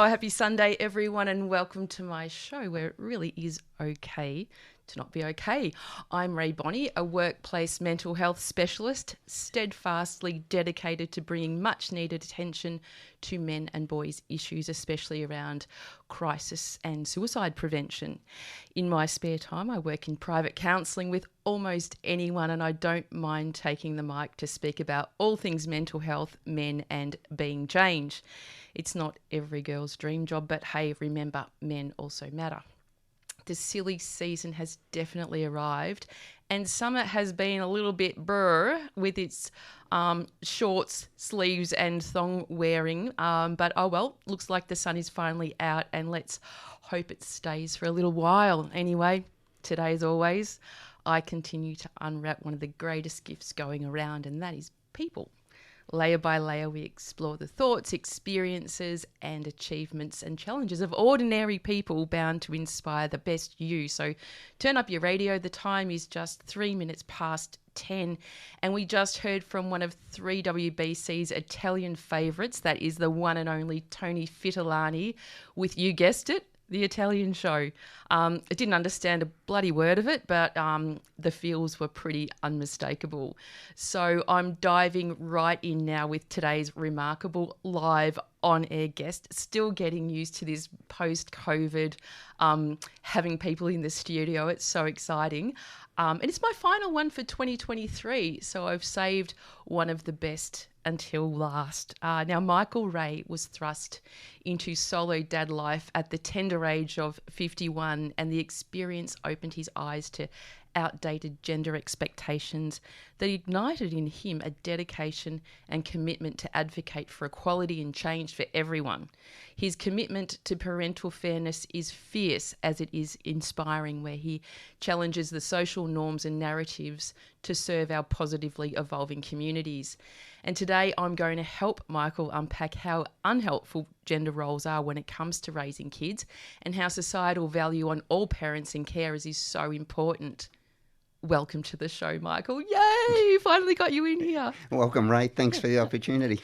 Oh, happy Sunday, everyone, and welcome to my show where it really is okay to not be okay. I'm Rae Bonney, a workplace mental health specialist, steadfastly dedicated to bringing much needed attention to men and boys' issues, especially around crisis and suicide prevention. In my spare time, I work in private counselling with almost anyone, and I don't mind taking the mic to speak about all things mental health, men, and being change. It's not every girl's dream job, but hey, remember, men also matter. The silly season has definitely arrived, and summer has been a little bit brr with its shorts, sleeves, and thong wearing. But oh well, looks like the sun is finally out, and let's hope it stays for a little while. Anyway, today, as always, I continue to unwrap one of the greatest gifts going around, and that is people. Layer by layer, we explore the thoughts, experiences, and achievements and challenges of ordinary people bound to inspire the best you. So turn up your radio. The time is just 3 minutes past 10. And we just heard from one of 3WBC's Italian favourites. That is the one and only Tony Fitolani with, you guessed it, The Italian Show. I didn't understand a bloody word of it, but the feels were pretty unmistakable. So I'm diving right in now with today's remarkable live on-air guest. Still getting used to this post-COVID, having people in the studio. It's so exciting. And it's my final one for 2023, so I've saved one of the best until last. Now, Michael Rae was thrust into solo dad life at the tender age of 51, and the experience opened his eyes to outdated gender expectations that ignited in him a dedication and commitment to advocate for equality and change for everyone. His commitment to parental fairness is fierce as it is inspiring, where he challenges the social norms and narratives to serve our positively evolving communities. And today I'm going to help Michael unpack how unhelpful gender roles are when it comes to raising kids, and how societal value on all parents and carers is so important. Welcome to the show, Michael. Yay! Finally got you in here. Welcome, Rae. Thanks for the opportunity.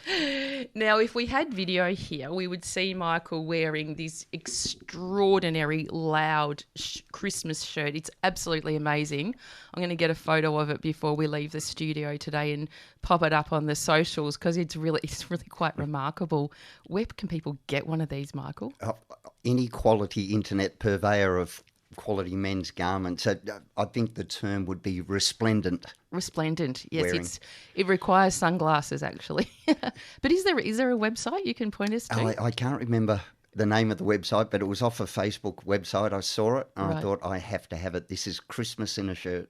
Now, if we had video here, we would see Michael wearing this extraordinary loud Christmas shirt. It's absolutely amazing. I'm going to get a photo of it before we leave the studio today and pop it up on the socials, because it's really quite remarkable. Where can people get one of these, Michael? Any quality internet purveyor of quality men's garments. I think the term would be resplendent. Resplendent, yes. Wearing. It requires sunglasses, actually. But is there a website you can point us to? I can't remember the name of the website, but it was off a Facebook website. I saw it and I thought, I have to have it. This is Christmas in a shirt.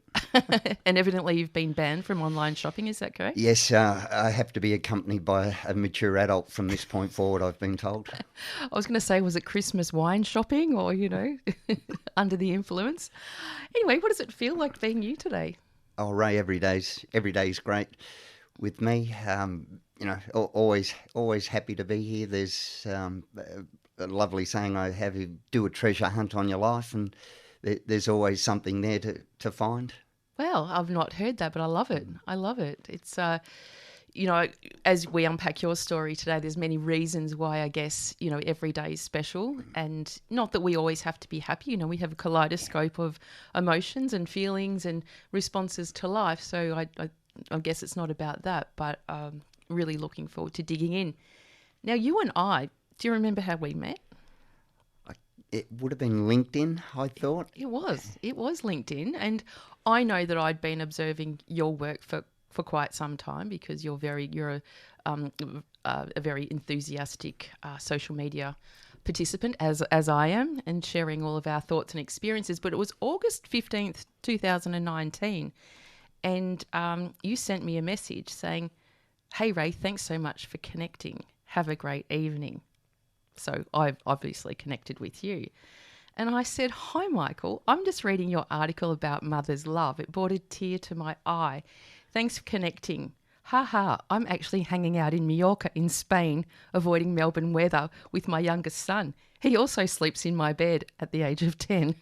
And evidently you've been banned from online shopping, is that correct? Yes, I have to be accompanied by a mature adult from this point forward, I've been told. I was going to say, was it Christmas wine shopping or, under the influence? Anyway, what does it feel like being you today? Oh, Rae, every day's great with me. Always happy to be here. There's a lovely saying I have: you do a treasure hunt on your life, and there's always something there to find. Well, I've not heard that, but I love it. I love it. It's, as we unpack your story today, there's many reasons why I guess, every day is special, and not that we always have to be happy. We have a kaleidoscope of emotions and feelings and responses to life. So I guess it's not about that, but really looking forward to digging in. Now, you and I, do you remember how we met? It would have been LinkedIn, I thought. It was LinkedIn, and I know that I'd been observing your work for quite some time, because you're a very enthusiastic social media participant, as I am, and sharing all of our thoughts and experiences. But it was August 15th, 2019, and you sent me a message saying, "Hey Rae, thanks so much for connecting. Have a great evening." So I've obviously connected with you. And I said, "Hi, Michael. I'm just reading your article about mother's love. It brought a tear to my eye. Thanks for connecting. Ha, I'm actually hanging out in Mallorca in Spain, avoiding Melbourne weather with my youngest son. He also sleeps in my bed at the age of 10.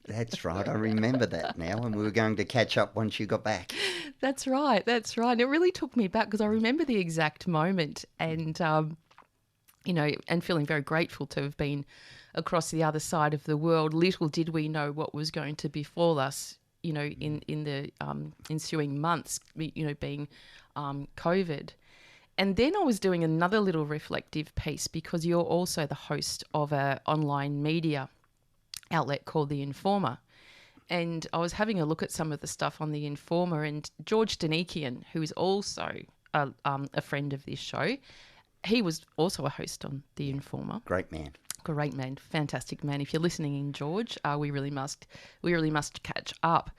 That's right. I remember that now, and we were going to catch up once you got back. That's right. And it really took me back, because I remember the exact moment. And and feeling very grateful to have been across the other side of the world. Little did we know what was going to befall us, in the ensuing months, being COVID. And then I was doing another little reflective piece because you're also the host of an online media outlet called The Informer. And I was having a look at some of the stuff on The Informer, and George Danikian, who is also a friend of this show, he was also a host on The Informer. Great man. Great man, fantastic man. If you're listening in, George, we really must catch up.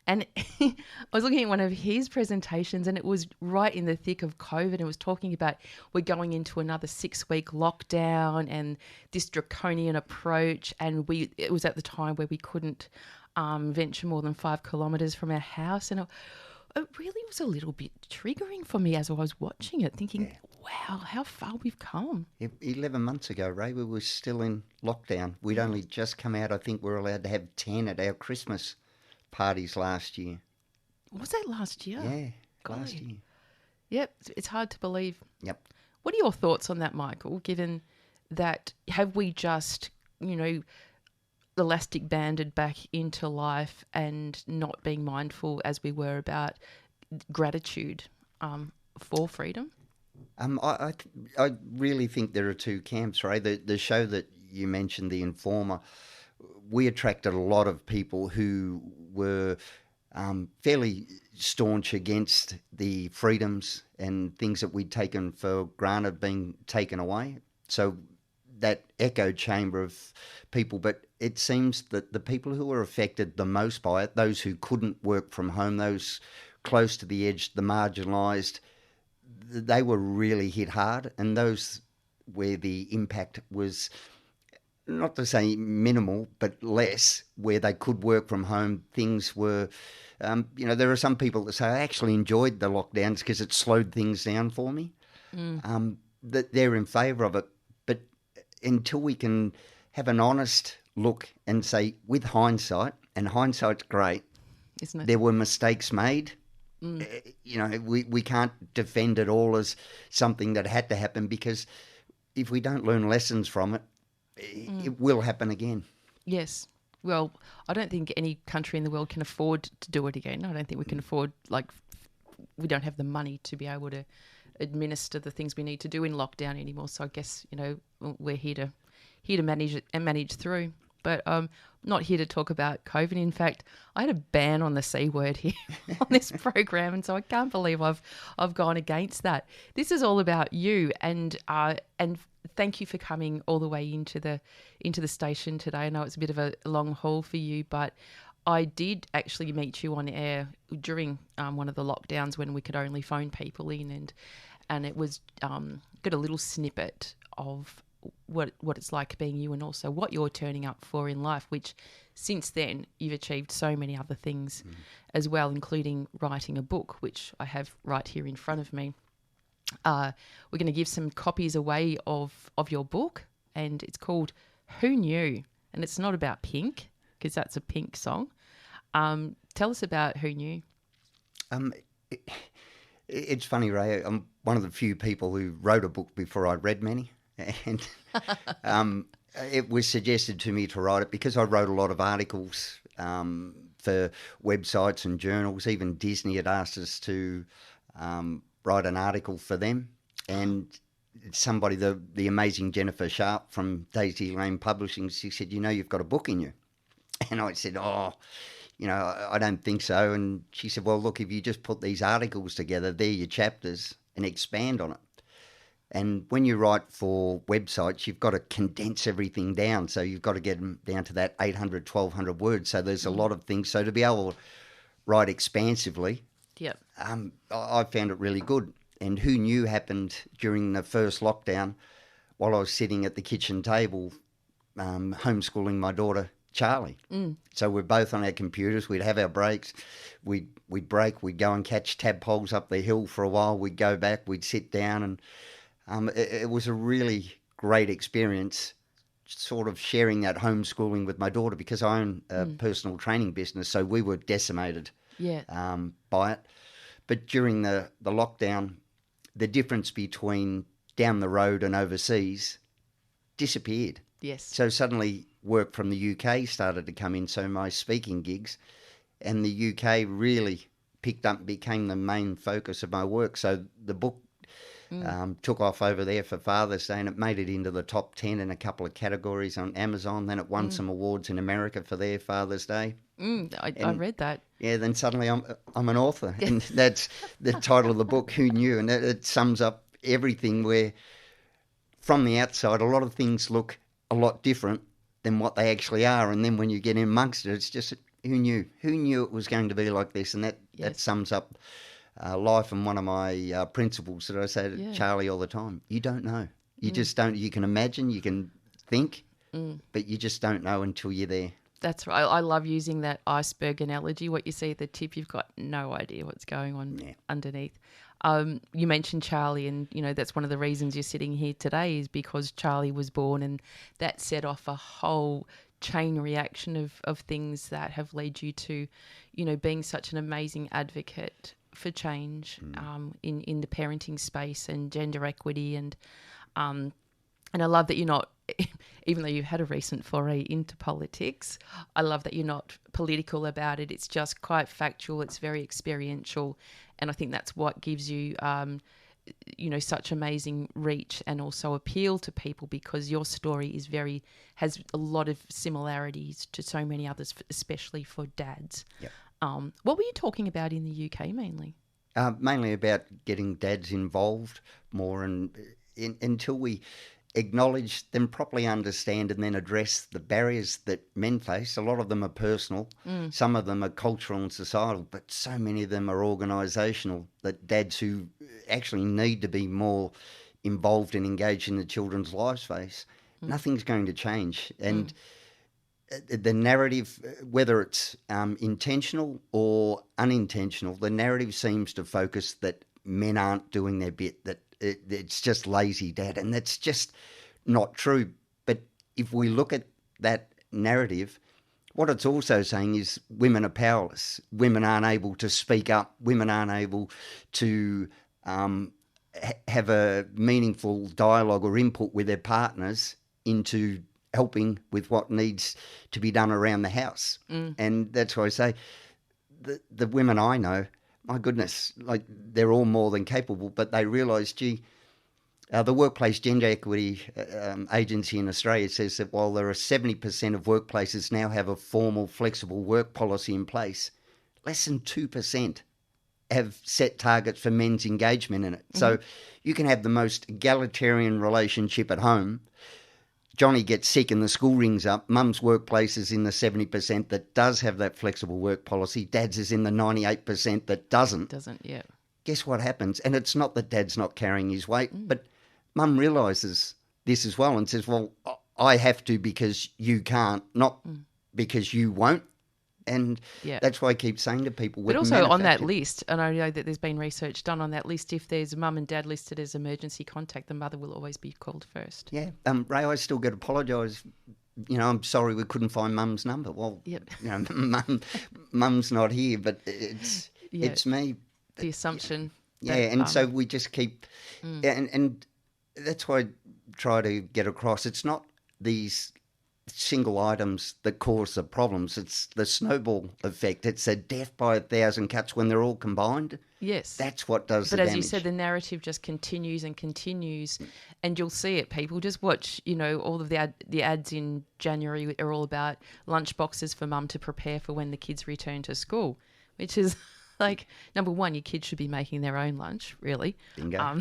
And I was looking at one of his presentations, and it was right in the thick of COVID. And it was talking about we're going into another 6-week lockdown and this draconian approach. And it was at the time where we couldn't venture more than 5 kilometres from our house. And it really was a little bit triggering for me as I was watching it, thinking, wow, how far we've come. 11 months ago, Ray, we were still in lockdown. We'd only just come out. I think we were allowed to have 10 at our Christmas parties last year. Was that last year? Yeah, last year. Yep, it's hard to believe. Yep. What are your thoughts on that, Michael, given that have we just, elastic banded back into life and not being mindful as we were about gratitude for freedom? I really think there are two camps, Ray. The show that you mentioned, The Informer, we attracted a lot of people who were fairly staunch against the freedoms and things that we'd taken for granted being taken away. So that echo chamber of people, but it seems that the people who were affected the most by it, those who couldn't work from home, those close to the edge, the marginalised, they were really hit hard, and those where the impact was, not to say minimal, but less, where they could work from home, things were, there are some people that say, I actually enjoyed the lockdowns because it slowed things down for me. That they're in favour of it. But until we can have an honest look and say, with hindsight, and hindsight's great, isn't it? There were mistakes made. We can't defend it all as something that had to happen, because if we don't learn lessons from it, it will happen again. Yes. Well, I don't think any country in the world can afford to do it again. I don't think we can afford, we don't have the money to be able to administer the things we need to do in lockdown anymore. So I guess, we're here to manage it and manage through. But not here to talk about COVID. In fact, I had a ban on the C word here on this program, and so I can't believe I've gone against that. This is all about you, and thank you for coming all the way into the station today. I know it's a bit of a long haul for you, but I did actually meet you on air during one of the lockdowns when we could only phone people in, and it was got a little snippet of what it's like being you, and also what you're turning up for in life, which since then you've achieved so many other things as well, including writing a book, which I have right here in front of me. We're going to give some copies away of your book, and it's called Who Knew? And it's not about Pink, because that's a Pink song. Tell us about Who Knew? It's funny, Ray. I'm one of the few people who wrote a book before I read many. And it was suggested to me to write it because I wrote a lot of articles for websites and journals. Even Disney had asked us to write an article for them. And somebody, the amazing Jennifer Sharp from Daisy Lane Publishing, she said, you've got a book in you. And I said, I don't think so. And she said, well, look, if you just put these articles together, they're your chapters, and expand on it. And when you write for websites, you've got to condense everything down. So you've got to get them down to that 800, 1,200 words. So there's a lot of things. So to be able to write expansively, I found it really good. And Who Knew happened during the first lockdown while I was sitting at the kitchen table homeschooling my daughter, Charlie. So we're both on our computers. We'd have our breaks. We'd break. We'd go and catch tadpoles up the hill for a while. We'd go back. We'd sit down, and it was a really great experience, sort of sharing that homeschooling with my daughter, because I own a personal training business, so we were decimated by it. But during the lockdown, the difference between down the road and overseas disappeared. Yes. So suddenly work from the UK started to come in, so my speaking gigs, and the UK really picked up and became the main focus of my work. So the book took off over there for Father's Day, and it made it into the top 10 in a couple of categories on Amazon. Then it won some awards in America for their Father's Day. I read that. Yeah, then suddenly I'm an author, and that's the title of the book, Who Knew? And it sums up everything where, from the outside, a lot of things look a lot different than what they actually are. And then when you get in amongst it, it's just, who knew? Who knew it was going to be like this? And that sums up life. And one of my principles that I say to Charlie all the time, you don't know. You just don't. You can imagine, you can think, but you just don't know until you're there. That's right. I love using that iceberg analogy. What you see at the tip, you've got no idea what's going on underneath. You mentioned Charlie, and, that's one of the reasons you're sitting here today is because Charlie was born, and that set off a whole chain reaction of things that have led you to, being such an amazing advocate for change in the parenting space and gender equity. And I love that you're not, even though you've had a recent foray into politics, I love that you're not political about it. It's just quite factual. It's very experiential. And I think that's what gives you, such amazing reach and also appeal to people, because your story has a lot of similarities to so many others, especially for dads. Yep. What were you talking about in the UK mainly? Mainly about getting dads involved more, and until we acknowledge them, properly understand, and then address the barriers that men face. A lot of them are personal, some of them are cultural and societal, but so many of them are organisational, that dads who actually need to be more involved and engaged in the children's lives face. Nothing's going to change. And the narrative, whether it's intentional or unintentional, the narrative seems to focus that men aren't doing their bit, that it's just lazy dad, and that's just not true. But if we look at that narrative, what it's also saying is women are powerless. Women aren't able to speak up. Women aren't able to have a meaningful dialogue or input with their partners into helping with what needs to be done around the house. And that's why I say the women I know, my goodness, like, they're all more than capable, but they realise, the Workplace Gender Equity Agency in Australia says that while there are 70% of workplaces now have a formal flexible work policy in place, less than 2% have set targets for men's engagement in it. So you can have the most egalitarian relationship at home. Johnny gets sick and the school rings up. Mum's workplace is in the 70% that does have that flexible work policy. Dad's is in the 98% that doesn't. Yeah. Guess what happens? And it's not that Dad's not carrying his weight, but Mum realises this as well and says, well, I have to because you can't, not because you won't. And that's why I keep saying to people, but also on that list, and I know that there's been research done on that list, if there's mum and dad listed as emergency contact, the mother will always be called first. Yeah. Rae, I still get apologise. I'm sorry we couldn't find Mum's number. Well, Mum's not here, but it's me. The assumption. And so we just keep, and that's why I try to get across. It's not these single items that cause the problems. It's the snowball effect. It's a death by 1,000 cuts when they're all combined. Yes. That's what does the damage. But as you said, the narrative just continues and continues, and you'll see it. People just watch, all of the ads in January are all about lunch boxes for mum to prepare for when the kids return to school, which is like, number one, your kids should be making their own lunch, really. Bingo.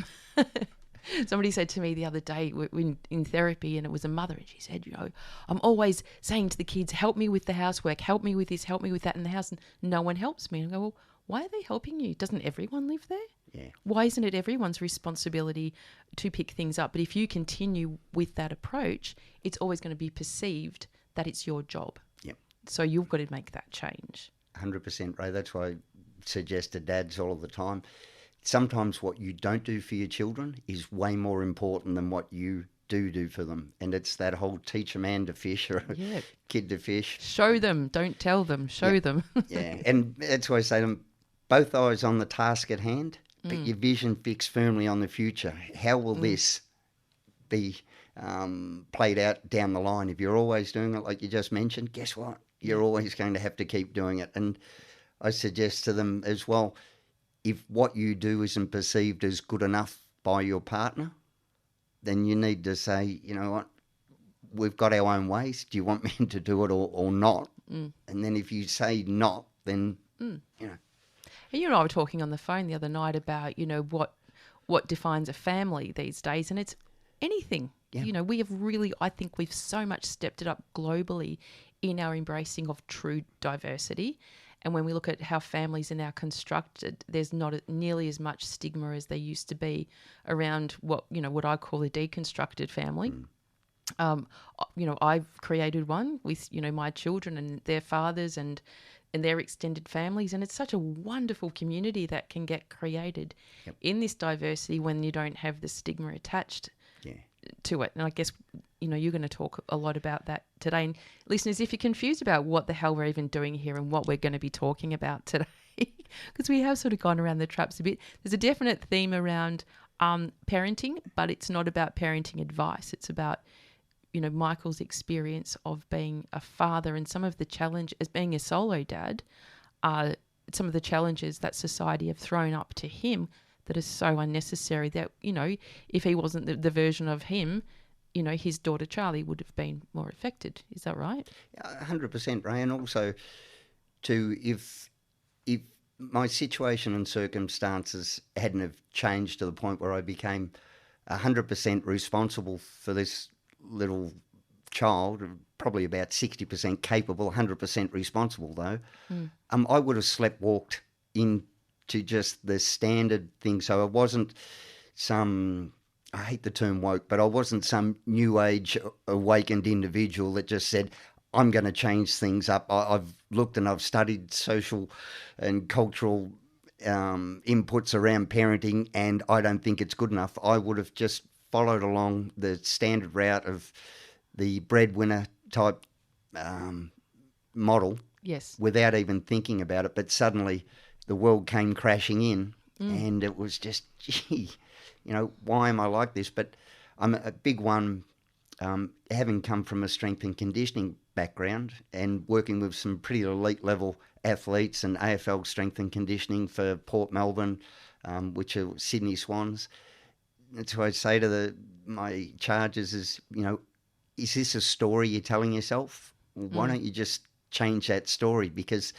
Somebody said to me the other day in therapy, and it was a mother, and she said, I'm always saying to the kids, help me with the housework, help me with this, help me with that in the house, and no one helps me. And I go, well, why are they helping you? Doesn't everyone live there? Yeah. Why isn't it everyone's responsibility to pick things up? But if you continue with that approach, it's always going to be perceived that it's your job. Yep. So you've got to make that change. 100%, Rae. That's why I suggest to dads all of the time, sometimes what you don't do for your children is way more important than what you do for them. And it's that whole teach a man to fish or a kid to fish. Show them, don't tell them, show them. And that's why I say to them, both eyes on the task at hand, but your vision fixed firmly on the future. How will this be played out down the line? If you're always doing it like you just mentioned, guess what? You're always going to have to keep doing it. And I suggest to them as well, if what you do isn't perceived as good enough by your partner, then you need to say, you know what, we've got our own ways. Do you want me to do it or not? And then if you say not, then, you know. And you and I were talking on the phone the other night about, what defines a family these days, and it's anything. Yeah. We have really, I think we've so much stepped it up globally in our embracing of true diversity. And when we look at how families are now constructed, there's not nearly as much stigma as there used to be around what I call a deconstructed family. I've created one with, my children and their fathers and their extended families. And it's such a wonderful community that can get created in this diversity when you don't have the stigma attached to it. And I guess, you're going to talk a lot about that today. And listeners, if you're confused about what the hell we're even doing here and what we're going to be talking about today, because we have sort of gone around the traps a bit, there's a definite theme around parenting, but it's not about parenting advice. It's about Michael's experience of being a father and some of the challenge as being a solo dad, some of the challenges that society have thrown up to him that is so unnecessary that, if he wasn't the version of him, his daughter Charlie would have been more affected. Is that right? 100%, Rae. And also, if my situation and circumstances hadn't have changed to the point where I became 100% responsible for this little child, probably about 60% capable, 100% responsible though, I would have walked into just the standard thing. So I wasn't I hate the term woke, but I wasn't some new age awakened individual that just said, I'm going to change things up. I've looked and I've studied social and cultural inputs around parenting, and I don't think it's good enough. I would have just followed along the standard route of the breadwinner type model, without even thinking about it. But suddenly the world came crashing in, and it was just, gee, why am I like this? But I'm a big one, having come from a strength and conditioning background and working with some pretty elite level athletes and AFL strength and conditioning for Port Melbourne, which are Sydney Swans. That's what I say to my charges is, is this a story you're telling yourself? Why don't you just change that story? Because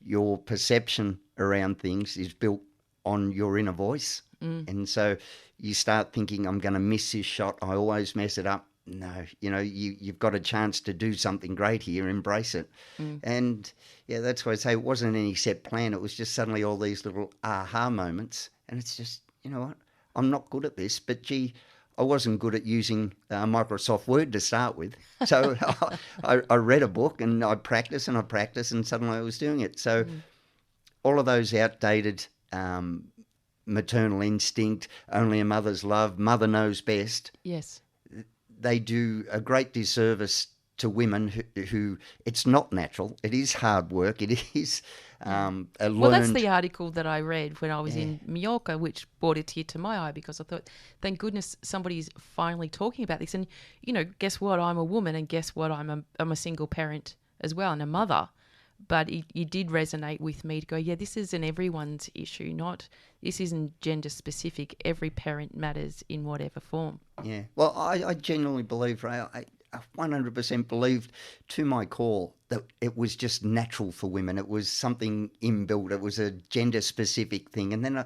your perception around things is built on your inner voice. And so you start thinking, I'm going to miss this shot. I always mess it up. No, you've got a chance to do something great here. Embrace it. And that's why I say it wasn't any set plan. It was just suddenly all these little aha moments. And it's just, you know what? I'm not good at this, but gee, I wasn't good at using Microsoft Word to start with. So I read a book and I practiced and suddenly I was doing it. So all of those outdated maternal instinct, only a mother's love, mother knows best. Yes. They do a great disservice to women who it's not natural. It is hard work. It is Well, that's the article that I read when I was in Mallorca, which brought a tear to my eye because I thought, thank goodness somebody's finally talking about this. And, guess what? I'm a woman, and guess what? I'm a single parent as well and a mother. But it did resonate with me to go, this isn't everyone's issue. This isn't gender specific. Every parent matters in whatever form. Yeah. Well, I genuinely believe, Rae, I 100% believed to my core that it was just natural for women. It was something inbuilt. It was a gender specific thing. And then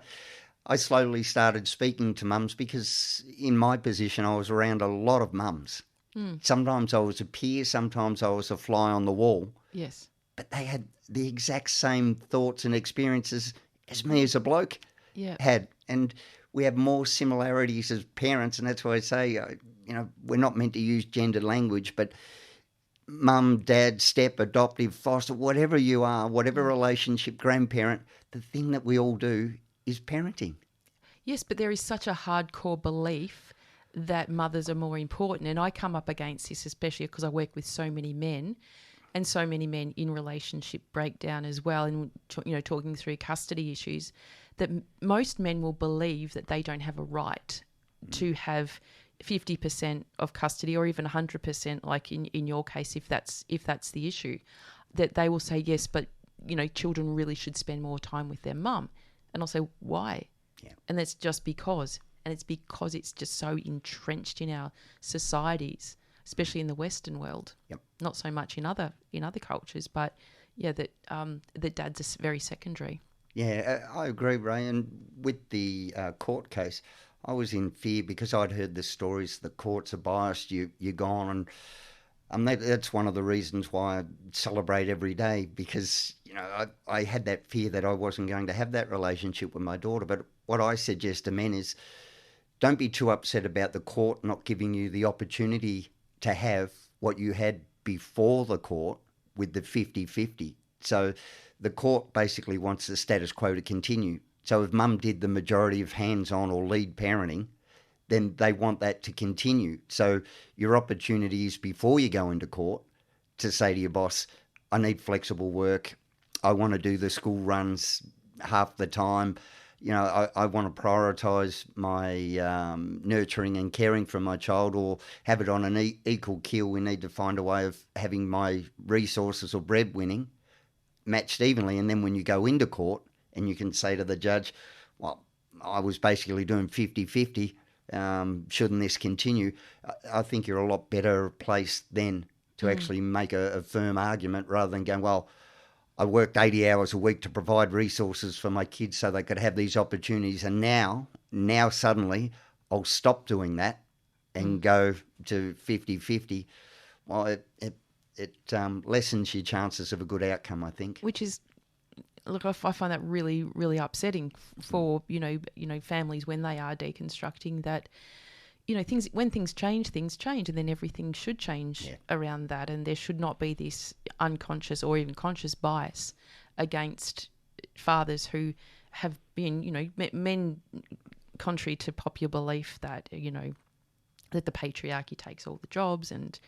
I slowly started speaking to mums because in my position, I was around a lot of mums. Sometimes I was a peer. Sometimes I was a fly on the wall. Yes. But they had the exact same thoughts and experiences as me as a bloke had. And we have more similarities as parents. And that's why I say, we're not meant to use gendered language, but mum, dad, step, adoptive, foster, whatever you are, whatever relationship, grandparent, the thing that we all do is parenting. Yes, but there is such a hardcore belief that mothers are more important. And I come up against this, especially because I work with so many men. And so many men in relationship breakdown as well, and talking through custody issues, that most men will believe that they don't have a right to have 50% of custody, or even 100%, like in your case, if that's the issue, that they will say, yes, but, children really should spend more time with their mum. And I'll say, why? Yeah. And that's just because. And it's because it's just so entrenched in our societies, especially in the Western world. Yep. Not so much in other cultures, but yeah, that dad's are very secondary. Yeah, I agree, Ray. And with the court case, I was in fear because I'd heard the stories. The courts are biased. You're gone, and that's one of the reasons why I celebrate every day, because I had that fear that I wasn't going to have that relationship with my daughter. But what I suggest to men is, don't be too upset about the court not giving you the opportunity to have what you had before the court with the 50-50. So the court basically wants the status quo to continue. So if mum did the majority of hands-on or lead parenting, then they want that to continue. So your opportunity is, before you go into court, to say to your boss, I need flexible work. I want to do the school runs half the time. I want to prioritise my nurturing and caring for my child, or have it on an equal keel. We need to find a way of having my resources or breadwinning matched evenly. And then when you go into court and you can say to the judge, well, I was basically doing 50-50, shouldn't this continue? I think you're a lot better placed then to actually make a firm argument, rather than going, well, I worked 80 hours a week to provide resources for my kids so they could have these opportunities, and now suddenly I'll stop doing that and go to 50-50. Well, it lessens your chances of a good outcome, I think. Which is, look, I find that really, really upsetting for families when they are deconstructing that. When things change, and then everything should change around that, and there should not be this unconscious or even conscious bias against fathers who have been, men, contrary to popular belief that, that the patriarchy takes all the jobs and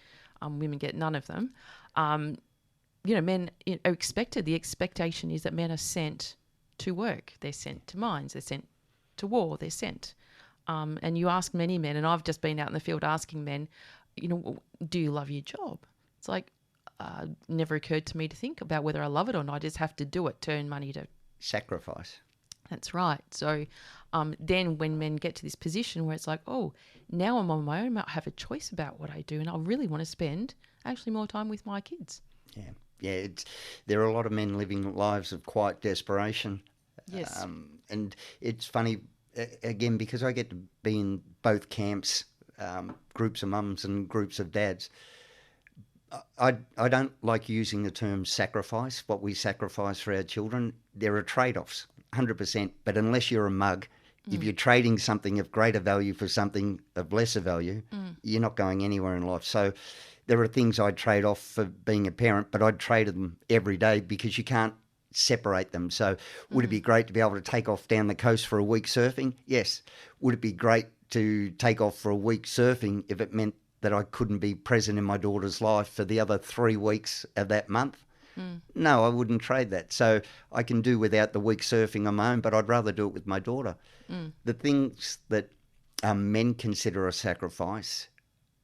women get none of them. Men are expected. The expectation is that men are sent to work. They're sent to mines. They're sent to war. They're sent. And you ask many men, and I've just been out in the field asking men, do you love your job? It's like, never occurred to me to think about whether I love it or not. I just have to do it to earn money to sacrifice. That's right. So then when men get to this position where it's like, oh, now I'm on my own, I have a choice about what I do, and I really want to spend actually more time with my kids. Yeah. There are a lot of men living lives of quiet desperation. Yes. And it's funny, again, because I get to be in both camps, groups of mums and groups of dads. I don't like using the term sacrifice, what we sacrifice for our children. There are trade-offs, 100%. But unless you're a mug, if you're trading something of greater value for something of lesser value, you're not going anywhere in life. So there are things I'd trade off for being a parent, but I'd trade them every day because you can't separate them. So would it be great to be able to take off down the coast for a week surfing? Yes. Would it be great to take off for a week surfing if it meant that I couldn't be present in my daughter's life for the other 3 weeks of that month? No, I wouldn't trade that. So I can do without the week surfing on my own, but I'd rather do it with my daughter. The things that men consider a sacrifice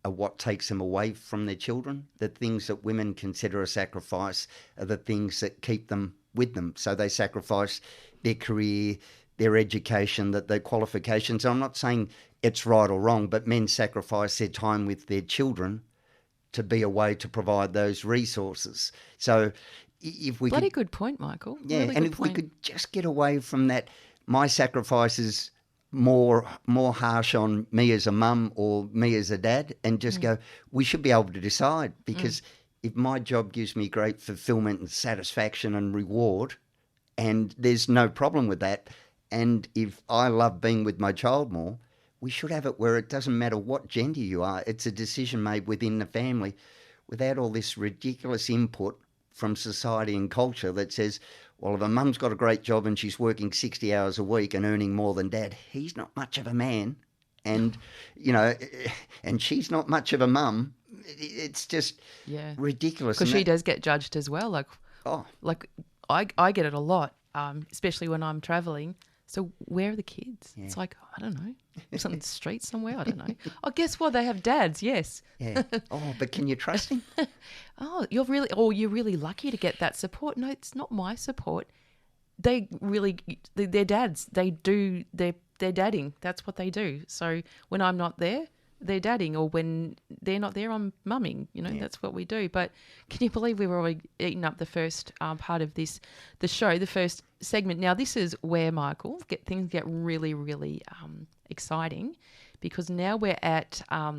are what takes them away from their children. The things that women consider a sacrifice are the things that keep them with them. So they sacrifice their career, their education, their qualifications. I'm not saying it's right or wrong, but men sacrifice their time with their children to be a way to provide those resources. So if we Bloody good point, Michael. Yeah, really and good if point. we could just get away from that, my sacrifice is more harsh on me as a mum or me as a dad, and just go, we should be able to decide, because if my job gives me great fulfillment and satisfaction and reward, and there's no problem with that, and if I love being with my child more, we should have it where it doesn't matter what gender you are. It's a decision made within the family without all this ridiculous input from society and culture that says, well, if a mum's got a great job and she's working 60 hours a week and earning more than dad, he's not much of a man. And, and she's not much of a mum. It's just ridiculous. Because she does get judged as well. Like Oh. I get it a lot, especially when I'm travelling. So where are the kids? Yeah. It's like, I don't know, it's on the street somewhere. I don't know. Oh, guess what? They have dads. Yes. Yeah. Oh, but can you trust him? You're really lucky to get that support. No, it's not my support. They're dads. They're dadding. That's what they do. So when I'm not there, they're dadding, or when they're not there, I'm mumming. That's what we do. But can you believe we were already eating up the first part of the show, the first segment? Now, this is where, Michael, things get really, really exciting, because now we're at our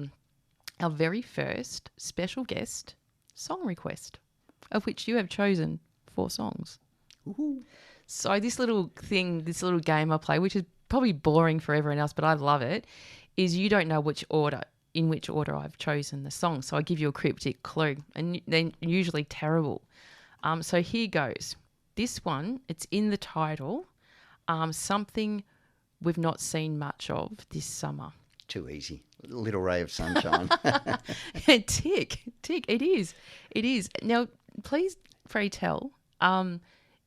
very first special guest song request, of which you have chosen 4 songs. Ooh. So this little game I play, which is probably boring for everyone else, but I love it, is you don't know in which order I've chosen the song. So I give you a cryptic clue, and they're usually terrible. So here goes. This one, it's in the title, something we've not seen much of this summer. Too easy. Little ray of sunshine. Tick. It is. Now, please, pray tell,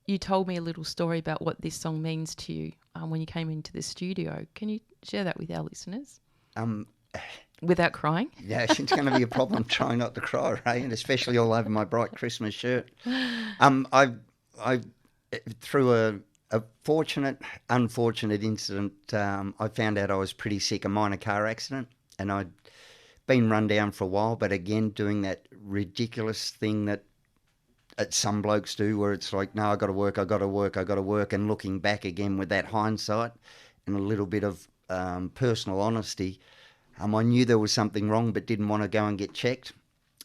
you told me a little story about what this song means to you when you came into the studio. Can you share that with our listeners? Without crying? Yeah, it's going to be a problem trying not to cry, Ray, and especially all over my bright Christmas shirt. I through a unfortunate incident, I found out I was pretty sick, a minor car accident, and I'd been run down for a while, but again, doing that ridiculous thing that some blokes do, where it's like, no, I got to work, and looking back again with that hindsight and a little bit of personal honesty, I knew there was something wrong, but didn't want to go and get checked.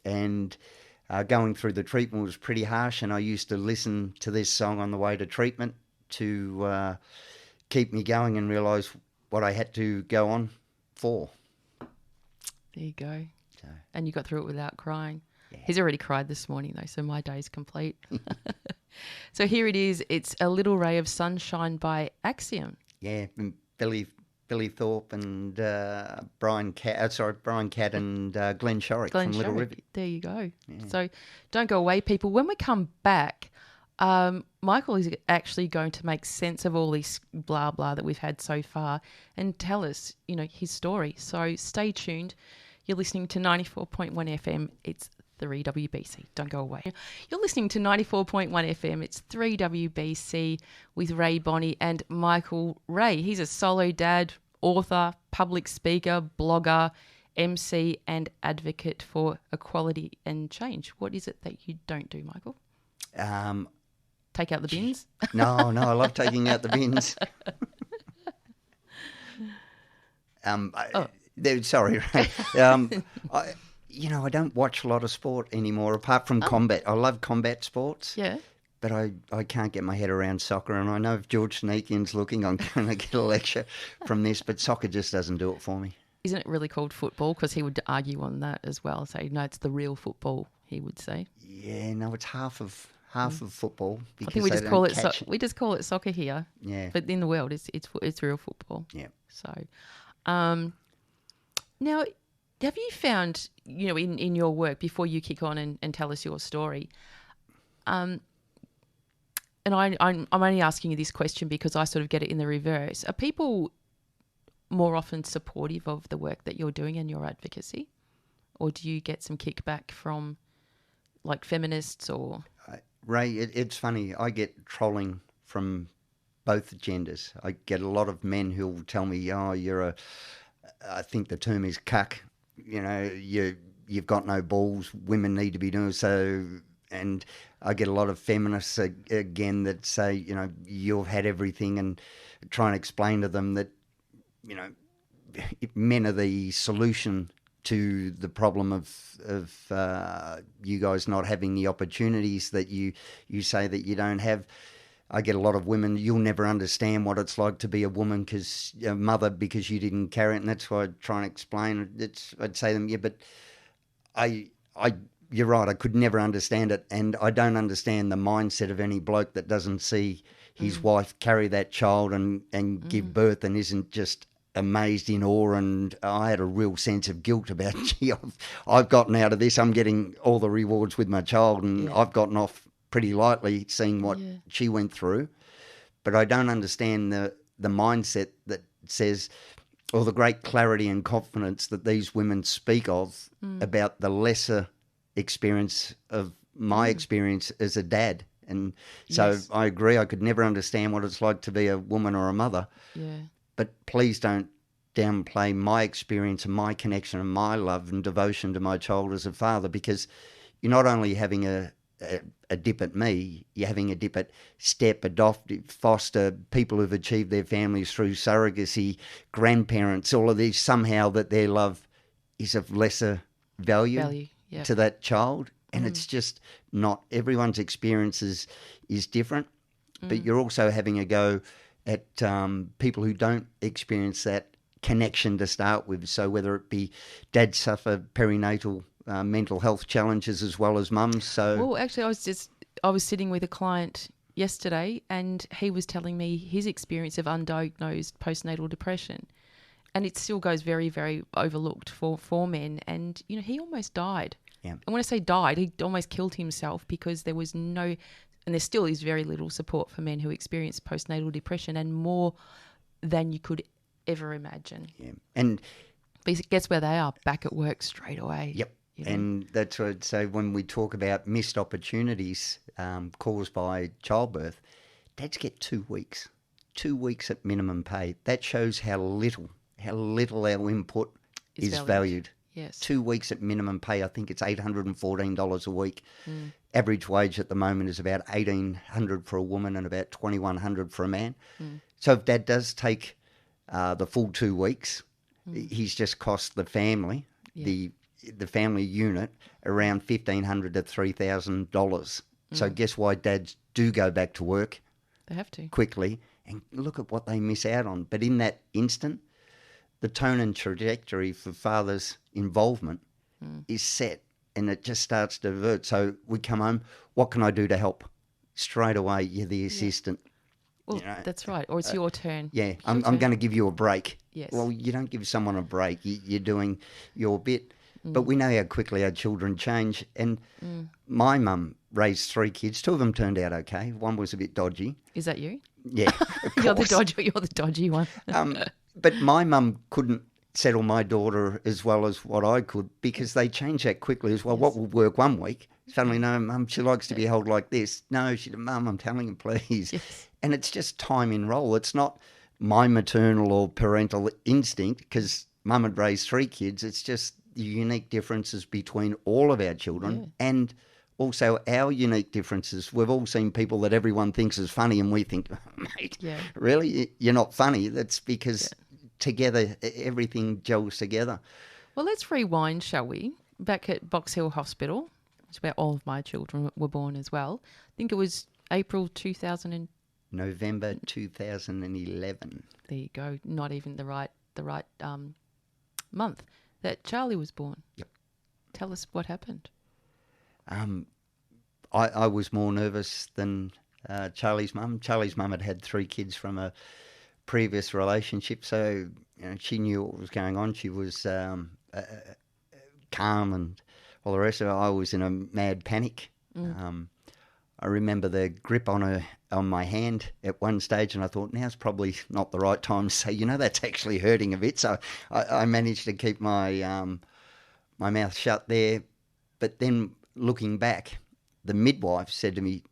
And going through the treatment was pretty harsh, and I used to listen to this song on the way to treatment to keep me going and realise what I had to go on for. There you go. And you got through it without crying. Yeah. He's already cried this morning, though, so my day's complete. So here it is. It's A Little Ray of Sunshine by Axiom. Yeah, and Billy Thorpe and Brian Catt and Glenn Shorrock from Little River. There you go. Yeah. So don't go away, people. When we come back, Michael is actually going to make sense of all this blah blah that we've had so far and tell us, his story. So stay tuned. You're listening to 94.1 FM. It's 3WBC. Don't go away. You're listening to 94.1 FM. It's 3WBC with Rae Bonney and Michael Rae. He's a solo dad, author, public speaker, blogger, MC and advocate for equality and change. What is it that you don't do, Michael? Take out the bins? No, I love taking out the bins. Sorry, Ray. I don't watch a lot of sport anymore, apart from combat. I love combat sports. Yeah. But I can't get my head around soccer, and I know if George Sneakin's looking, I'm going to get a lecture from this, but soccer just doesn't do it for me. Isn't it really called football? Because he would argue on that as well, say, no, it's the real football, he would say. Yeah, no, it's half of football. I think we just call it soccer here. Yeah. But in the world, it's real football. Yeah. So, now, have you found, in your work, before you kick on and tell us your story, and I'm only asking you this question because I sort of get it in the reverse. Are people more often supportive of the work that you're doing and your advocacy? Or do you get some kickback from, like, feminists or... Ray, it's funny. I get trolling from both genders. I get a lot of men who will tell me, oh, I think the term is cuck. You've got no balls. Women need to be doing so. And I get a lot of feminists, again, that say, you've had everything, and try and explain to them that, men are the solution to the problem of you guys not having the opportunities that you say that you don't have. I get a lot of women, you'll never understand what it's like to be a woman because a mother because you didn't carry it, and that's why I try and explain. I'd say to them, yeah, but you're right, I could never understand it, and I don't understand the mindset of any bloke that doesn't see his wife carry that child and give birth and isn't just amazed, in awe. And I had a real sense of guilt about, gee, I've gotten out of this, I'm getting all the rewards with my child, and I've gotten off pretty lightly seeing what she went through. But I don't understand the mindset that says, or the great clarity and confidence that these women speak of about the lesser experience of my experience as a dad. And so Yes. I agree, I could never understand what it's like to be a woman or a mother. Yeah. But please don't downplay my experience and my connection and my love and devotion to my child as a father, because you're not only having a dip at me, you're having a dip at step, adopt, foster, people who've achieved their families through surrogacy, grandparents, all of these, somehow that their love is of lesser value Yep. to that child. And it's just not. Everyone's experience is different, but you're also having a go at people who don't experience that connection to start with. So whether it be dads suffer perinatal mental health challenges as well as mums. So Well, actually, I was sitting with a client yesterday, and he was telling me his experience of undiagnosed postnatal depression, and it still goes very, very overlooked for men. And he almost died. Yeah. And when I say died, he almost killed himself because there was no, and there still is very little support for men who experience postnatal depression, and more than you could ever imagine. yeah, and But guess where they are? Back at work straight away. yep. And that's what I'd say when we talk about missed opportunities caused by childbirth, dads get 2 weeks, 2 weeks at minimum pay. That shows how little our input is valued. Yes. 2 weeks at minimum pay, I think it's $814 a week. Average wage at the moment is about $1,800 for a woman and about $2,100 for a man. So if dad does take the full 2 weeks, he's just cost the family, the family unit, around $1,500 to $3,000. So guess why dads do go back to work? They have to. Quickly, and look at what they miss out on. But in that instant, the tone and trajectory for father's involvement is set, and it just starts to divert. So we come home, what can I do to help? Straight away, you're the assistant. Well, that's right. Or it's your turn. Yeah, I'm going to give you a break. Yes. Well, you don't give someone a break. You're doing your bit. But we know how quickly our children change. And my mum raised 3 kids. 2 of them turned out okay. One was a bit dodgy. Is that you? Yeah, of You're the course. dodgy one. But my mum couldn't settle my daughter as well as what I could, because they change that quickly as well. What will work one week, suddenly, no, Mum, she likes to be held like this. No, she said, Mum, I'm telling you, please. Yes. And it's just time in role. It's not my maternal or parental instinct, because Mum had raised 3 kids. It's just the unique differences between all of our children and also our unique differences. We've all seen people that everyone thinks is funny, and we think, mate, really? You're not funny? That's because together, everything gels together. Well, let's rewind, shall we? Back at Box Hill Hospital, which is where all of my children were born as well. I think it was April 2000 November 2011. There you go. Not even the right month that Charlie was born. Yep. Tell us what happened. I was more nervous than Charlie's mum. Charlie's mum had 3 kids from a previous relationship, so she knew what was going on. She was calm and all the rest of it. I was in a mad panic. I remember the grip on my hand at one stage, and I thought, now's probably not the right time to say, that's actually hurting a bit. So I managed to keep my my mouth shut there. But then looking back, the midwife said to me,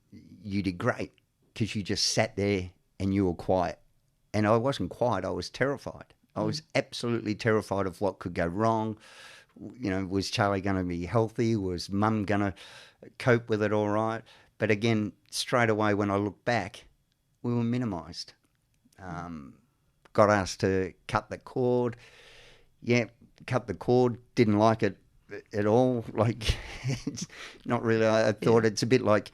you did great, because you just sat there and you were quiet. And I wasn't quiet, I was terrified. I was absolutely terrified of what could go wrong. Was Charlie going to be healthy? Was Mum going to cope with it all right? But again, straight away when I look back, we were minimised. Got asked to cut the cord. Yeah, cut the cord. Didn't like it at all. Like, it's not really. I thought it's a bit like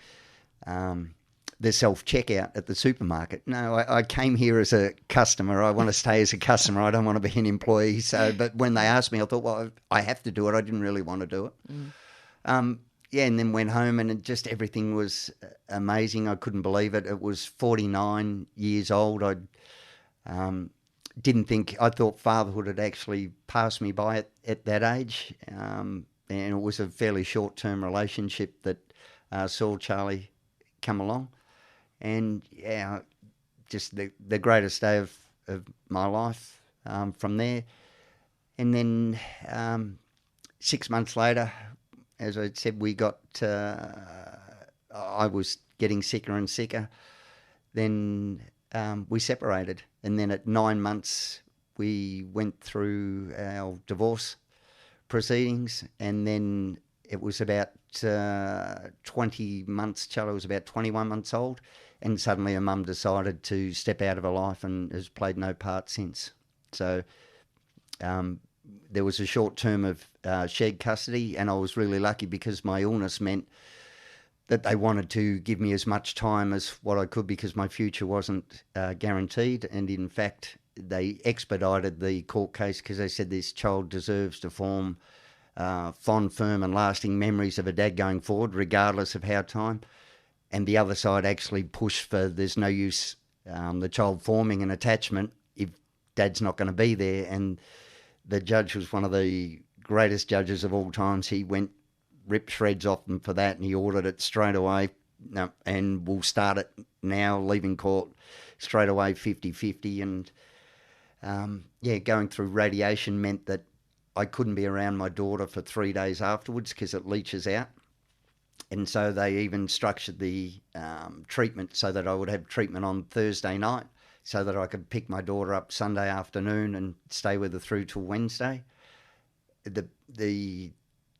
the self-checkout at the supermarket. No, I came here as a customer. I want to stay as a customer. I don't want to be an employee. So, but when they asked me, I thought, well, I have to do it. I didn't really want to do it. And then went home, and everything was amazing. I couldn't believe it. It was 49 years old. I didn't think, I thought fatherhood had actually passed me by at that age. And it was a fairly short-term relationship that saw Charlie come along. And just the greatest day of of my life from there. And then 6 months later, as I said, I was getting sicker and sicker. Then we separated. And then at 9 months, we went through our divorce proceedings. And then it was about 20 months, Charlie was about 21 months old. And suddenly her mum decided to step out of her life and has played no part since. So there was a short term of shared custody, and I was really lucky because my illness meant that they wanted to give me as much time as what I could because my future wasn't guaranteed. And in fact, they expedited the court case because they said this child deserves to form fond, firm and lasting memories of a dad going forward, regardless of how time. And the other side actually pushed for there's no use the child forming an attachment if dad's not going to be there. And the judge was one of the greatest judges of all times. He ripped shreds off them for that, and he ordered it straight away. No, and we'll start it now, leaving court straight away, 50-50. And going through radiation meant that I couldn't be around my daughter for 3 days afterwards because it leaches out. And so they even structured the treatment so that I would have treatment on Thursday night so that I could pick my daughter up Sunday afternoon and stay with her through till Wednesday. The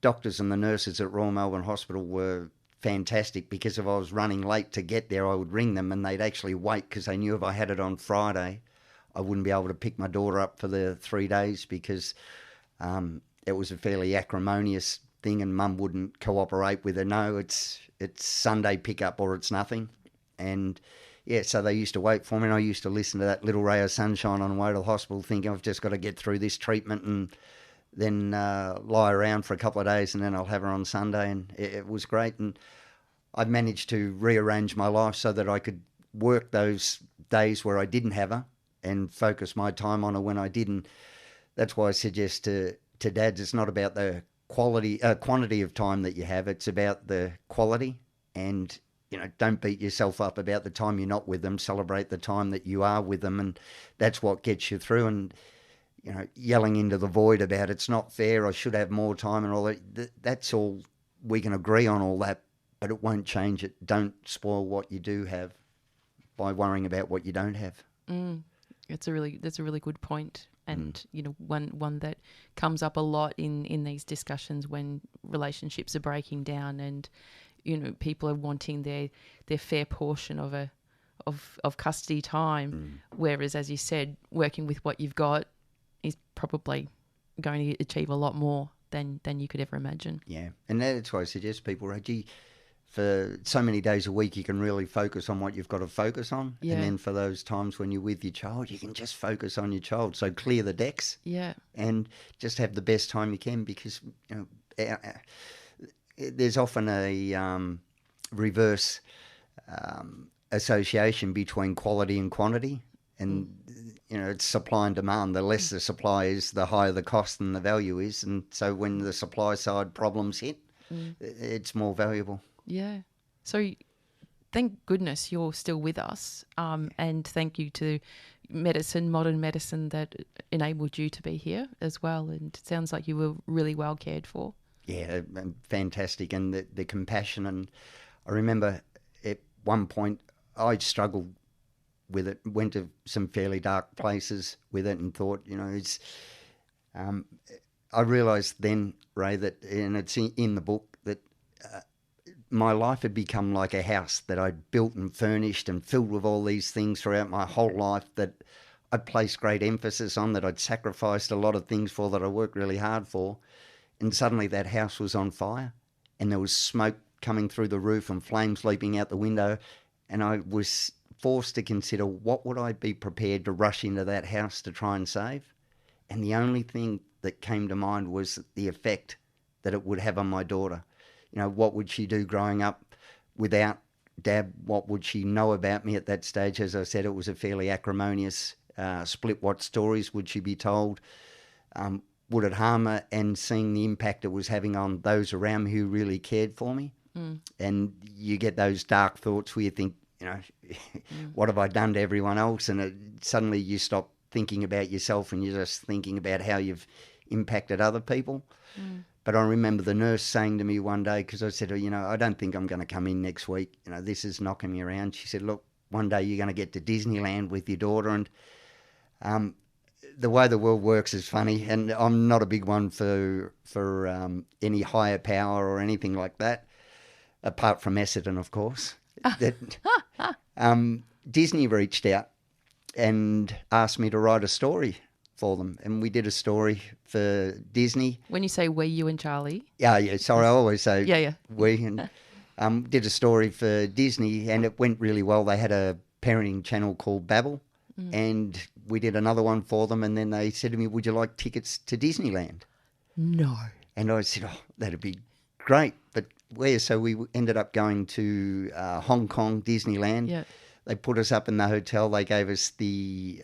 doctors and the nurses at Royal Melbourne Hospital were fantastic because if I was running late to get there, I would ring them and they'd actually wait because they knew if I had it on Friday, I wouldn't be able to pick my daughter up for the 3 days because it was a fairly acrimonious thing and Mum wouldn't cooperate with her. No, it's Sunday pickup or it's nothing. And so they used to wait for me, and I used to listen to that little ray of sunshine on the way to the hospital thinking I've just got to get through this treatment and then lie around for a couple of days and then I'll have her on Sunday. And it was great. And I managed to rearrange my life so that I could work those days where I didn't have her and focus my time on her when I didn't. That's why I suggest to dads, it's not about the quantity of time that you have, it's about the quality. And don't beat yourself up about the time you're not with them. Celebrate the time that you are with them, and that's what gets you through. And yelling into the void about it's not fair, I should have more time and all that, that's all, we can agree on all that, but it won't change it. Don't spoil what you do have by worrying about what you don't have. That's a really good point. And one that comes up a lot in these discussions when relationships are breaking down and people are wanting their fair portion of custody time, whereas, as you said, working with what you've got is probably going to achieve a lot more than you could ever imagine. Yeah, and that's why I suggest people, Reggie, for so many days a week you can really focus on what you've got to focus on. And then for those times when you're with your child, you can just focus on your child. So clear the decks and just have the best time you can, because there's often a reverse association between quality and quantity. And, it's supply and demand. The less the supply is, the higher the cost and the value is. And so when the supply side problems hit, it's more valuable. Yeah. So thank goodness you're still with us. And thank you to modern medicine that enabled you to be here as well. And it sounds like you were really well cared for. Yeah, fantastic. And the compassion. And I remember at one point I struggled with it, went to some fairly dark places with it and thought, it's... I realised then, Ray, that, and it's in the book, that my life had become like a house that I'd built and furnished and filled with all these things throughout my whole life that I'd placed great emphasis on, that I'd sacrificed a lot of things for, that I worked really hard for. And suddenly that house was on fire and there was smoke coming through the roof and flames leaping out the window. And I was forced to consider, what would I be prepared to rush into that house to try and save? And the only thing that came to mind was the effect that it would have on my daughter. What would she do growing up without Dad? What would she know about me at that stage? As I said, it was a fairly acrimonious split. What stories would she be told? Would it harm her? And seeing the impact it was having on those around me who really cared for me. And you get those dark thoughts where you think, what have I done to everyone else? And suddenly you stop thinking about yourself and you're just thinking about how you've impacted other people. But I remember the nurse saying to me one day, because I said, I don't think I'm going to come in next week. This is knocking me around. She said, look, one day you're going to get to Disneyland with your daughter. And the way the world works is funny. And I'm not a big one for any higher power or anything like that, apart from Essendon, of course. Disney reached out and asked me to write a story for them, and we did a story for Disney. When you say we, you and Charlie? Yeah. Sorry, I always say we. And did a story for Disney, and it went really well. They had a parenting channel called Babel, and we did another one for them. And then they said to me, "Would you like tickets to Disneyland?" No. And I said, "Oh, that'd be great." But where? So we ended up going to Hong Kong Disneyland. Yeah. They put us up in the hotel. They gave us the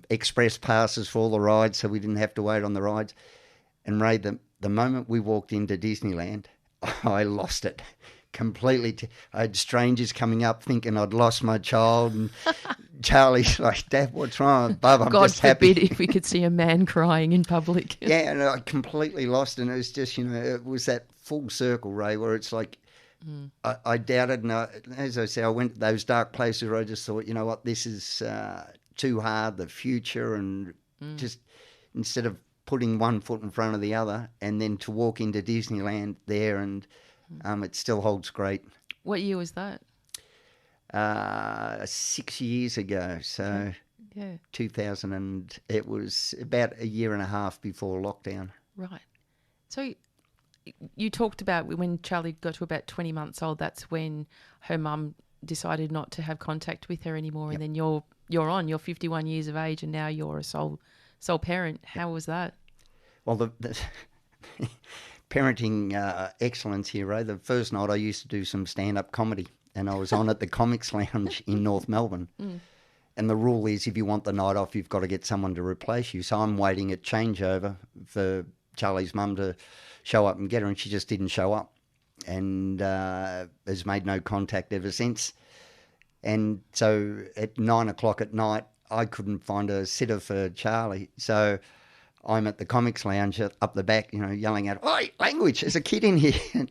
express passes for all the rides, so we didn't have to wait on the rides. And Rae, the moment we walked into Disneyland, I lost it completely. I had strangers coming up thinking I'd lost my child, and Charlie's like, "Dad, what's wrong?" Bub, I'm God just happy. forbid if we could see a man crying in public. Yeah, and I completely lost, and it was just, it was that full circle, Rae, where it's like, I doubted, and as I say, I went to those dark places where I just thought, you know what, this is too hard, the future, and just instead of putting one foot in front of the other, and then to walk into Disneyland there, and it still holds great. What year was that? 6 years ago, so 2000, and it was about a year and a half before lockdown. Right. So you talked about when Charlie got to about 20 months old, that's when her mum decided not to have contact with her anymore. And then you're 51 years of age, and now you're a sole parent. How was that? Well, the parenting excellence here, Rae. The first night I used to do some stand-up comedy, and I was on at the Comics Lounge in North Melbourne. And the rule is if you want the night off, you've got to get someone to replace you. So I'm waiting at changeover for Charlie's mum to show up and get her, and she just didn't show up, and has made no contact ever since. And so at 9 o'clock at night, I couldn't find a sitter for Charlie. So I'm at the Comics Lounge up the back, yelling out, "Oi, language, there's a kid in here."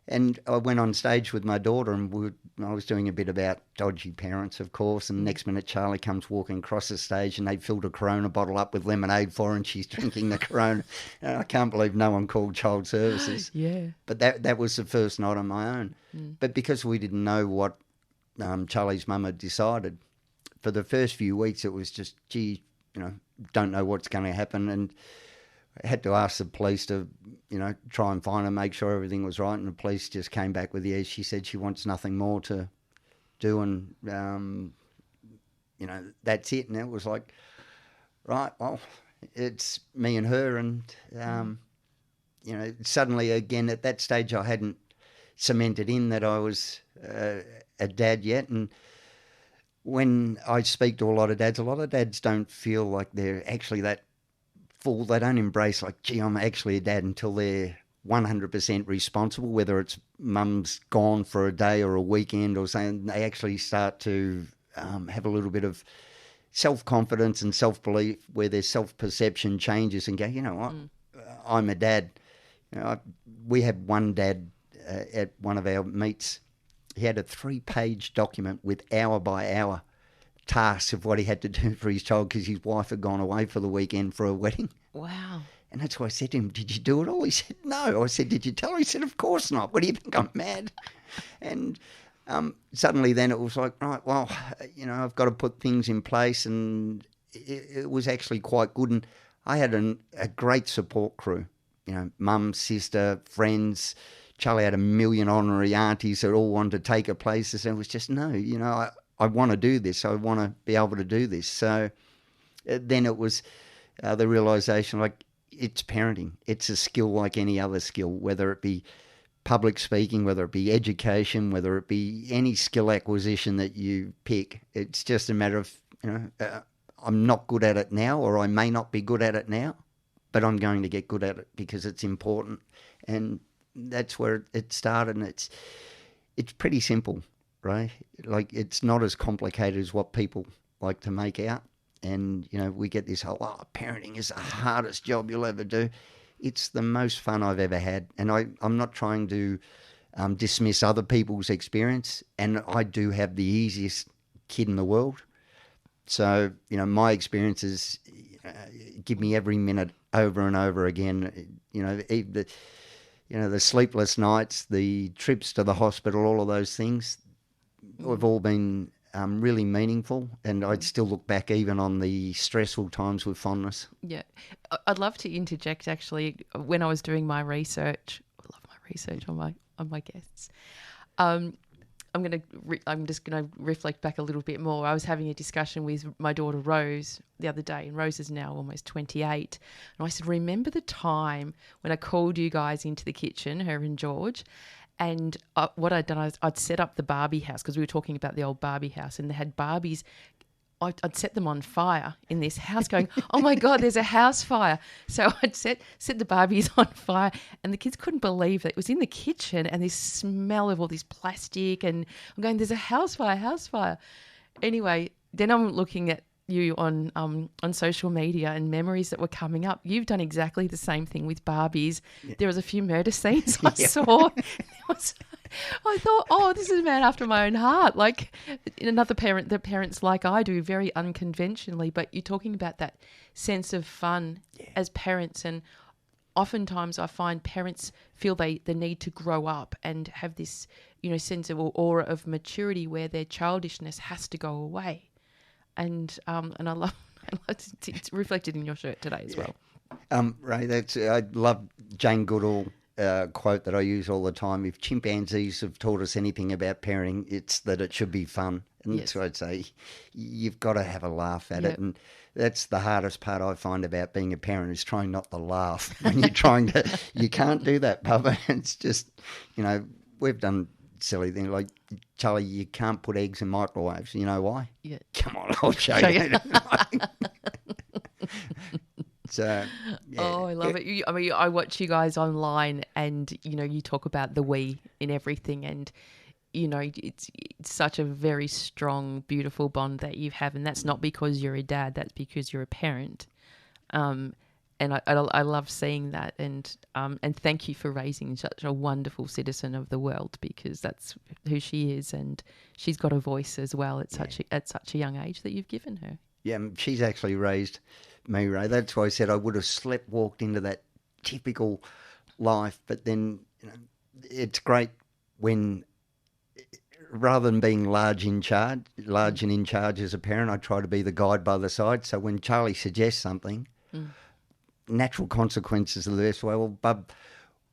And I went on stage with my daughter, and I was doing a bit about dodgy parents, of course, and next minute Charlie comes walking across the stage, and they filled a Corona bottle up with lemonade for her, and she's drinking the Corona. And I can't believe no one called child services. Yeah. But that was the first night on my own. But because we didn't know what Charlie's mum had decided, for the first few weeks it was just, don't know what's going to happen. And I had to ask the police to, try and find her, make sure everything was right. And the police just came back with, she said she wants nothing more to do. And, that's it. And it was like, right, well, it's me and her. And, suddenly again at that stage I hadn't cemented in that I was a dad yet. And when I speak to a lot of dads don't feel like they're actually that full. They don't embrace like, gee, I'm actually a dad until they're 100% responsible, whether it's mum's gone for a day or a weekend or something. They actually start to have a little bit of self-confidence and self-belief where their self-perception changes and go, you know what, I'm a dad. We had one dad at one of our meets. He had a 3-page document with hour-by-hour tasks of what he had to do for his child because his wife had gone away for the weekend for a wedding. Wow. And that's why I said to him, did you do it all? He said, no. I said, did you tell her? He said, of course not. What do you think, I'm mad? And suddenly then it was like, right, well, I've got to put things in place. And it was actually quite good. And I had a great support crew, mum, sister, friends. Charlie had a million honorary aunties that all wanted to take her places. And it was just, no, I want to do this. I want to be able to do this. So then it was the realisation, like, it's parenting. It's a skill like any other skill, whether it be public speaking, whether it be education, whether it be any skill acquisition that you pick. It's just a matter of, I'm not good at it now, or I may not be good at it now, but I'm going to get good at it because it's important. And that's where it started, and it's pretty simple, right? Like, it's not as complicated as what people like to make out. and, we get this whole, parenting is the hardest job you'll ever do. It's the most fun I've ever had. And I'm not trying to dismiss other people's experience. And I do have the easiest kid in the world. So, my experiences give me every minute over and over again. The sleepless nights, the trips to the hospital, all of those things have all been really meaningful. And I'd still look back even on the stressful times with fondness. Yeah. I'd love to interject, actually. When I was doing my research, I love my research on my guests. I'm just going to reflect back a little bit more. I was having a discussion with my daughter Rose the other day, and Rose is now almost 28. And I said, remember the time when I called you guys into the kitchen, her and George, and what I'd done is I'd set up the Barbie house, because we were talking about the old Barbie house, and they had Barbies. I'd set them on fire in this house going, oh my God, there's a house fire. So I'd set the Barbies on fire, and the kids couldn't believe that it was in the kitchen, and this smell of all this plastic, and I'm going, there's a house fire. Anyway, then I'm looking at you on social media and memories that were coming up. You've done exactly the same thing with Barbies. Yeah. There was a few murder scenes I saw. I thought, this is a man after my own heart. Like another parent, the parents like I do, very unconventionally, but you're talking about that sense of fun as parents. And oftentimes I find parents feel the need to grow up and have this, sense of aura of maturity where their childishness has to go away. And I love it's reflected in your shirt today as well. Rae, I love Jane Goodall. Quote that I use all the time: if chimpanzees have taught us anything about parenting, it's that it should be fun. And that's what I'd say. You've got to have a laugh at it. And that's the hardest part I find about being a parent, is trying not to laugh when you're trying to. You can't do that, Bubba. It's just, we've done silly things like, Charlie, you can't put eggs in microwaves. You know why? Yeah. Come on, I'll show you. So, yeah. Oh, I love it. I watch you guys online, and you talk about the we in everything, and it's such a very strong, beautiful bond that you have, and that's not because you're a dad, that's because you're a parent. And I love seeing that, and thank you for raising such a wonderful citizen of the world, because that's who she is, and she's got a voice as well at such a young age that you've given her. Yeah, she's actually raised me, Rae. That's why I said I would have walked into that typical life. But then, it's great when, rather than being large and in charge as a parent, I try to be the guide by the side. So when Charlie suggests something, natural consequences are the best way. Well, Bub,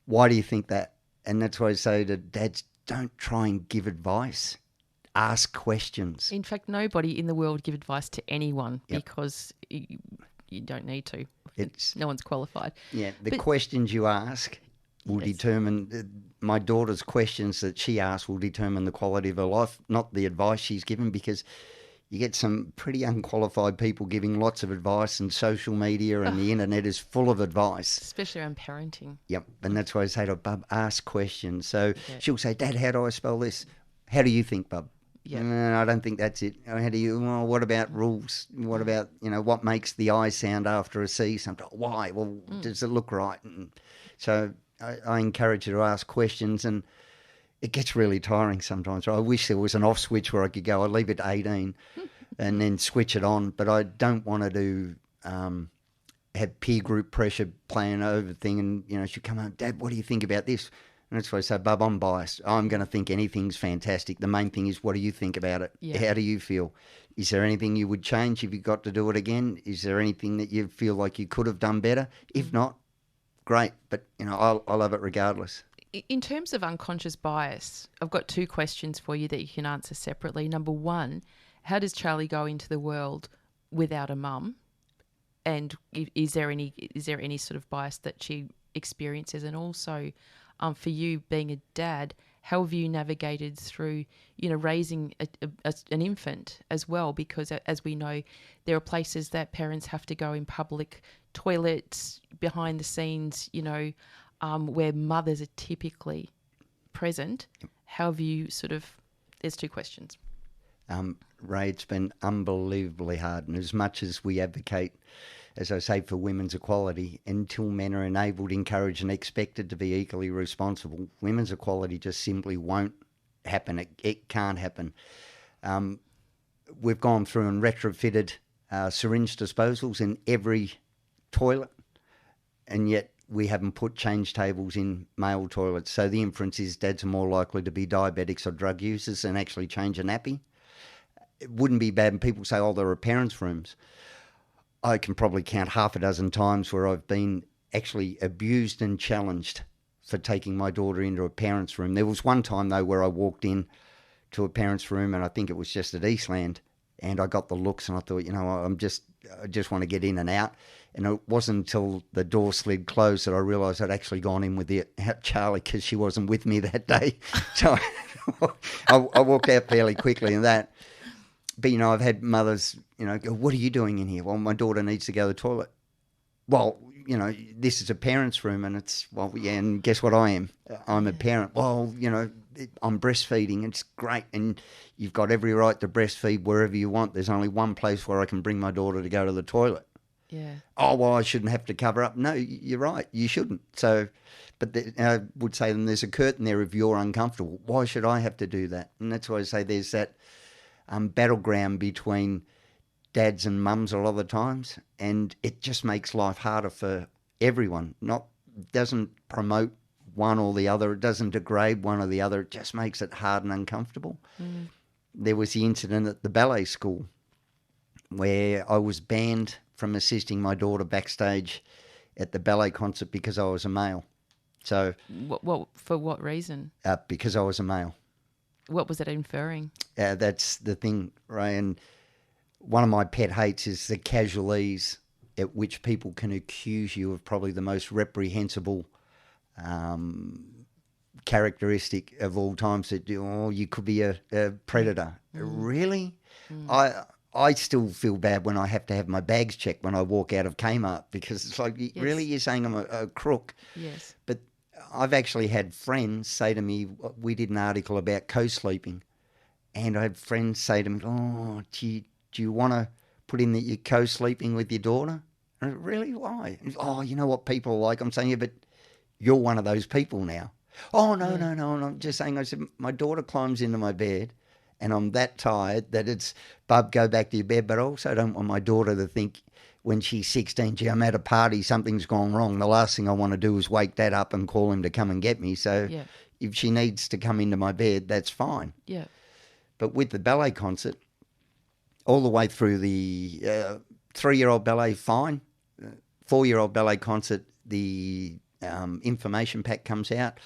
why do you think that? And that's why I say to dads, don't try and give advice. Ask questions. In fact, nobody in the world give advice to anyone because you don't need to. No one's qualified. Yeah, the questions you ask will determine, my daughter's questions that she asks will determine the quality of her life, not the advice she's given, because you get some pretty unqualified people giving lots of advice, and social media and the internet is full of advice. Especially around parenting. Yep, and that's why I say to Bub, ask questions. So she'll say, Dad, how do I spell this? How do you think, Bub? Yeah, I don't think that's it. How do you? Well, what about rules? What about what makes the I sound after a C? Sometimes why? Well, does it look right? And so I encourage you to ask questions, and it gets really tiring sometimes. I wish there was an off switch where I could go, I'd leave it at 18 and then switch it on. But I don't want to do have peer group pressure playing over thing, and she'll come home, Dad, what do you think about this? And that's why I say, Bub, I'm biased. I'm going to think anything's fantastic. The main thing is, what do you think about it? Yeah. How do you feel? Is there anything you would change if you got to do it again? Is there anything that you feel like you could have done better? If not, great. But, I'll love it regardless. In terms of unconscious bias, I've got two questions for you that you can answer separately. Number one, how does Charlie go into the world without a mum? And is there any sort of bias that she experiences? And also, for you being a dad, how have you navigated through, raising an infant as well? Because as we know, there are places that parents have to go in public, toilets, behind the scenes, where mothers are typically present. How have you there's two questions. Ray, it's been unbelievably hard. And as much as we advocate, as I say, for women's equality, until men are enabled, encouraged and expected to be equally responsible, women's equality just simply won't happen. It can't happen. We've gone through and retrofitted syringe disposals in every toilet, and yet we haven't put change tables in male toilets. So the inference is dads are more likely to be diabetics or drug users than actually change a nappy. It wouldn't be bad. And people say, oh, there are parents' rooms. I can probably count half a dozen times where I've been actually abused and challenged for taking my daughter into a parent's room. There was one time, though, where I walked in to a parent's room, and I think it was just at Eastland, and I got the looks, and I thought, I just want to get in and out. And it wasn't until the door slid closed that I realised I'd actually gone in with Charlie, because she wasn't with me that day. So I walked out fairly quickly and that. But, I've had mothers, go, what are you doing in here? Well, my daughter needs to go to the toilet. Well, this is a parent's room, and it's, well, yeah, and guess what I am? I'm a parent. Well, I'm breastfeeding. It's great, and you've got every right to breastfeed wherever you want. There's only one place where I can bring my daughter to go to the toilet. Yeah. Oh, well, I shouldn't have to cover up. No, you're right. You shouldn't. So, but I would say to them, there's a curtain there if you're uncomfortable. Why should I have to do that? And that's why I say there's that battleground between dads and mums a lot of the times, and it just makes life harder for everyone. Doesn't promote one or the other. It doesn't degrade one or the other. It just makes it hard and uncomfortable. Mm. There was the incident at the ballet school where I was banned from assisting my daughter backstage at the ballet concert because I was a male. So, what for what reason? Because I was a male. What was it inferring? That's the thing, Ray. And one of my pet hates is the casual ease at which people can accuse you of probably the most reprehensible characteristic of all times. That you could be a predator. Really? I still feel bad when I have to have my bags checked when I walk out of Kmart, because it's like, really, you're saying I'm a crook? Yes. But I've actually had friends say to me, we did an article about co-sleeping, and I had friends say to me, oh, do you want to put in that you're co-sleeping with your daughter? And really, why? Oh, you know what people are like? I'm saying, yeah, but you're one of those people now. Oh, no. And I'm just saying, I said, my daughter climbs into my bed, and I'm that tired that it's, Bub, go back to your bed. But I also don't want my daughter to think when she's 16, gee, I'm at a party, something's gone wrong. The last thing I want to do is wake Dad up and call him to come and get me. So if she needs to come into my bed, that's fine. Yeah. But with the ballet concert, all the way through the 3-year-old ballet, fine. 4-year-old ballet concert, the information pack comes out.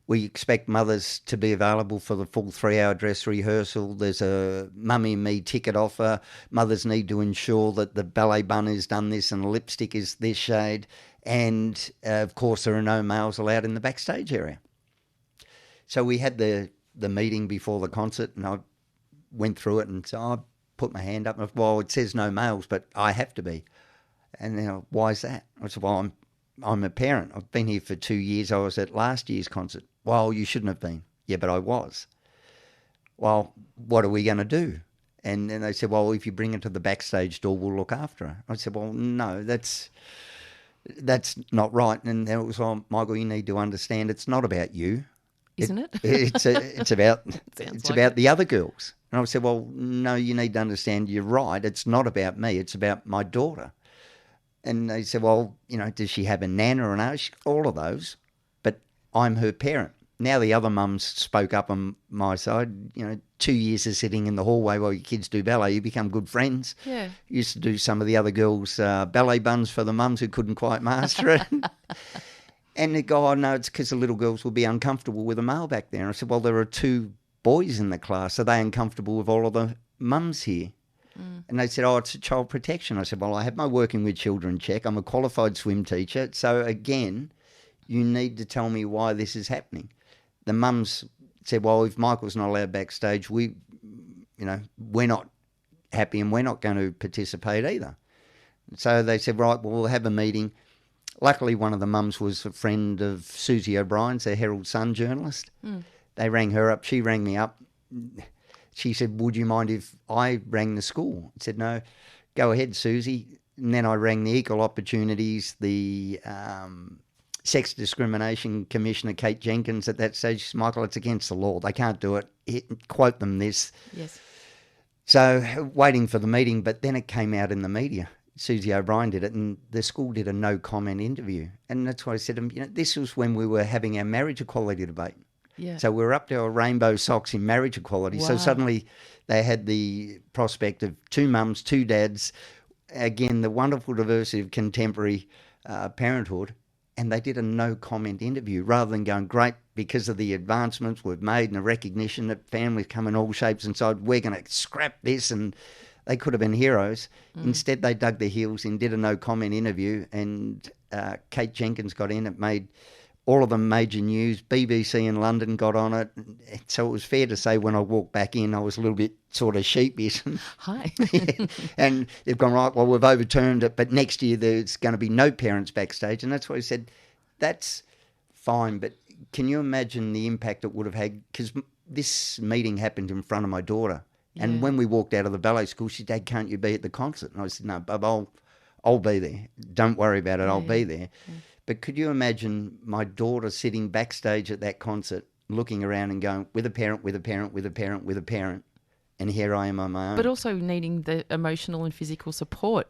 We expect mothers to be available for the full 3-hour dress rehearsal. There's a mummy and me ticket offer. Mothers need to ensure that the ballet bun is done this and the lipstick is this shade. And, of course, there are no males allowed in the backstage area. So we had the meeting before the concert, and I went through it, and so I put my hand up. And well, it says no males, but I have to be. And then, why is that? I said, well, I'm a parent. I've been here for 2 years. I was at last year's concert. Well, you shouldn't have been. Yeah, but I was. Well, what are we going to do? And then they said, well, if you bring her to the backstage door, we'll look after her. I said, well, no, that's not right. And then it was, well, Michael, you need to understand it's not about you. Isn't it? It's about the other girls. And I said, well, no, you need to understand you're right. It's not about me. It's about my daughter. And they said, well, does she have a nan or an aunt? All of those. But I'm her parent. Now the other mums spoke up on my side. 2 years of sitting in the hallway while your kids do ballet, you become good friends. Yeah. Used to do some of the other girls' ballet buns for the mums who couldn't quite master it. And they go, oh, no, it's because the little girls will be uncomfortable with a male back there. And I said, well, there are 2 boys in the class. Are they uncomfortable with all of the mums here? And they said, oh, it's a child protection. I said, well, I have my working with children check. I'm a qualified swim teacher. So, again, you need to tell me why this is happening. The mums said, well, if Michael's not allowed backstage, we're not happy and we're not going to participate either. So they said, right, well, we'll have a meeting. Luckily, one of the mums was a friend of Susie O'Brien's, a Herald Sun journalist. They rang her up. She rang me up. she said, would you mind if I rang the school? I said, no, go ahead, Susie. And then I rang the Equal Opportunities, the Sex Discrimination Commissioner, Kate Jenkins, at that stage. She said, Michael, it's against the law. They can't do it. Quote them this. Yes. So waiting for the meeting, but then it came out in the media. Susie O'Brien did it, and the school did a no-comment interview. And that's why I said, this was when we were having our marriage equality debate. Yeah. So we were up to our rainbow socks in marriage equality. Wow. So suddenly they had the prospect of 2 mums, 2 dads, again, the wonderful diversity of contemporary parenthood, and they did a no-comment interview rather than going, great, because of the advancements we've made and the recognition that families come in all shapes and sizes, we're going to scrap this, and they could have been heroes. Instead, they dug their heels in, did a no-comment interview, and Kate Jenkins got in. It made all of them major news. BBC in London got on it. So it was fair to say when I walked back in, I was a little bit sort of sheepish. Hi. Yeah. And they've gone, right, well, we've overturned it, but next year there's going to be no parents backstage. And that's why I said, that's fine, but can you imagine the impact it would have had? Because this meeting happened in front of my daughter. And Yeah. when we walked out of the ballet school, she said, Dad, can't you be at the concert? And I said, no, Bub, I'll be there. Don't worry about it. I'll be there. Yeah. But could you imagine my daughter sitting backstage at that concert, looking around and going, with a parent, with a parent, with a parent, with a parent, and here I am on my own. But also needing the emotional and physical support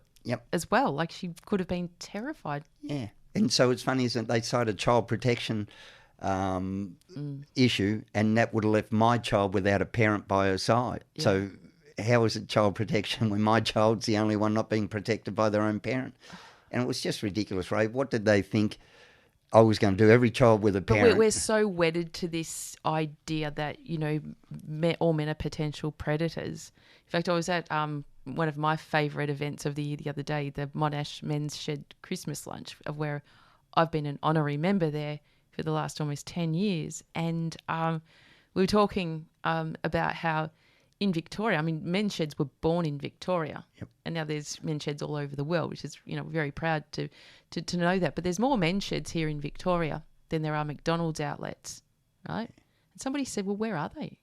as well. Like, she could have been terrified. Yeah. And so it's funny, isn't it? They cited child protection issue, and that would have left my child without a parent by her side. Yeah. So how is it child protection when my child's the only one not being protected by their own parent? And it was just ridiculous, Ray. What did they think I was going to do? Every child with a parent. But we're so wedded to this idea that, all men are potential predators. In fact, I was at one of my favourite events of the year the other day, the Monash Men's Shed Christmas Lunch, of where I've been an honorary member there for the last almost 10 years. And we were talking about how in Victoria, men's sheds were born in Victoria. Yep. And now there's men's sheds all over the world, which is, very proud to know that. But there's more men's sheds here in Victoria than there are McDonald's outlets, right? And somebody said, well, where are they?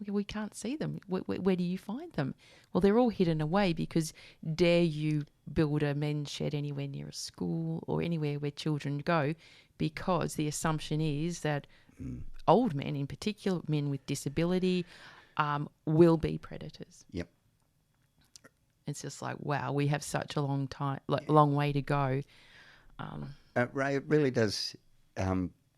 Okay, we can't see them. Where do you find them? Well, they're all hidden away because dare you build a men's shed anywhere near a school or anywhere where children go, because the assumption is that old men, in particular men with disability, will be predators. Yep. It's just like, wow, we have such a long way to go. Ray, it really does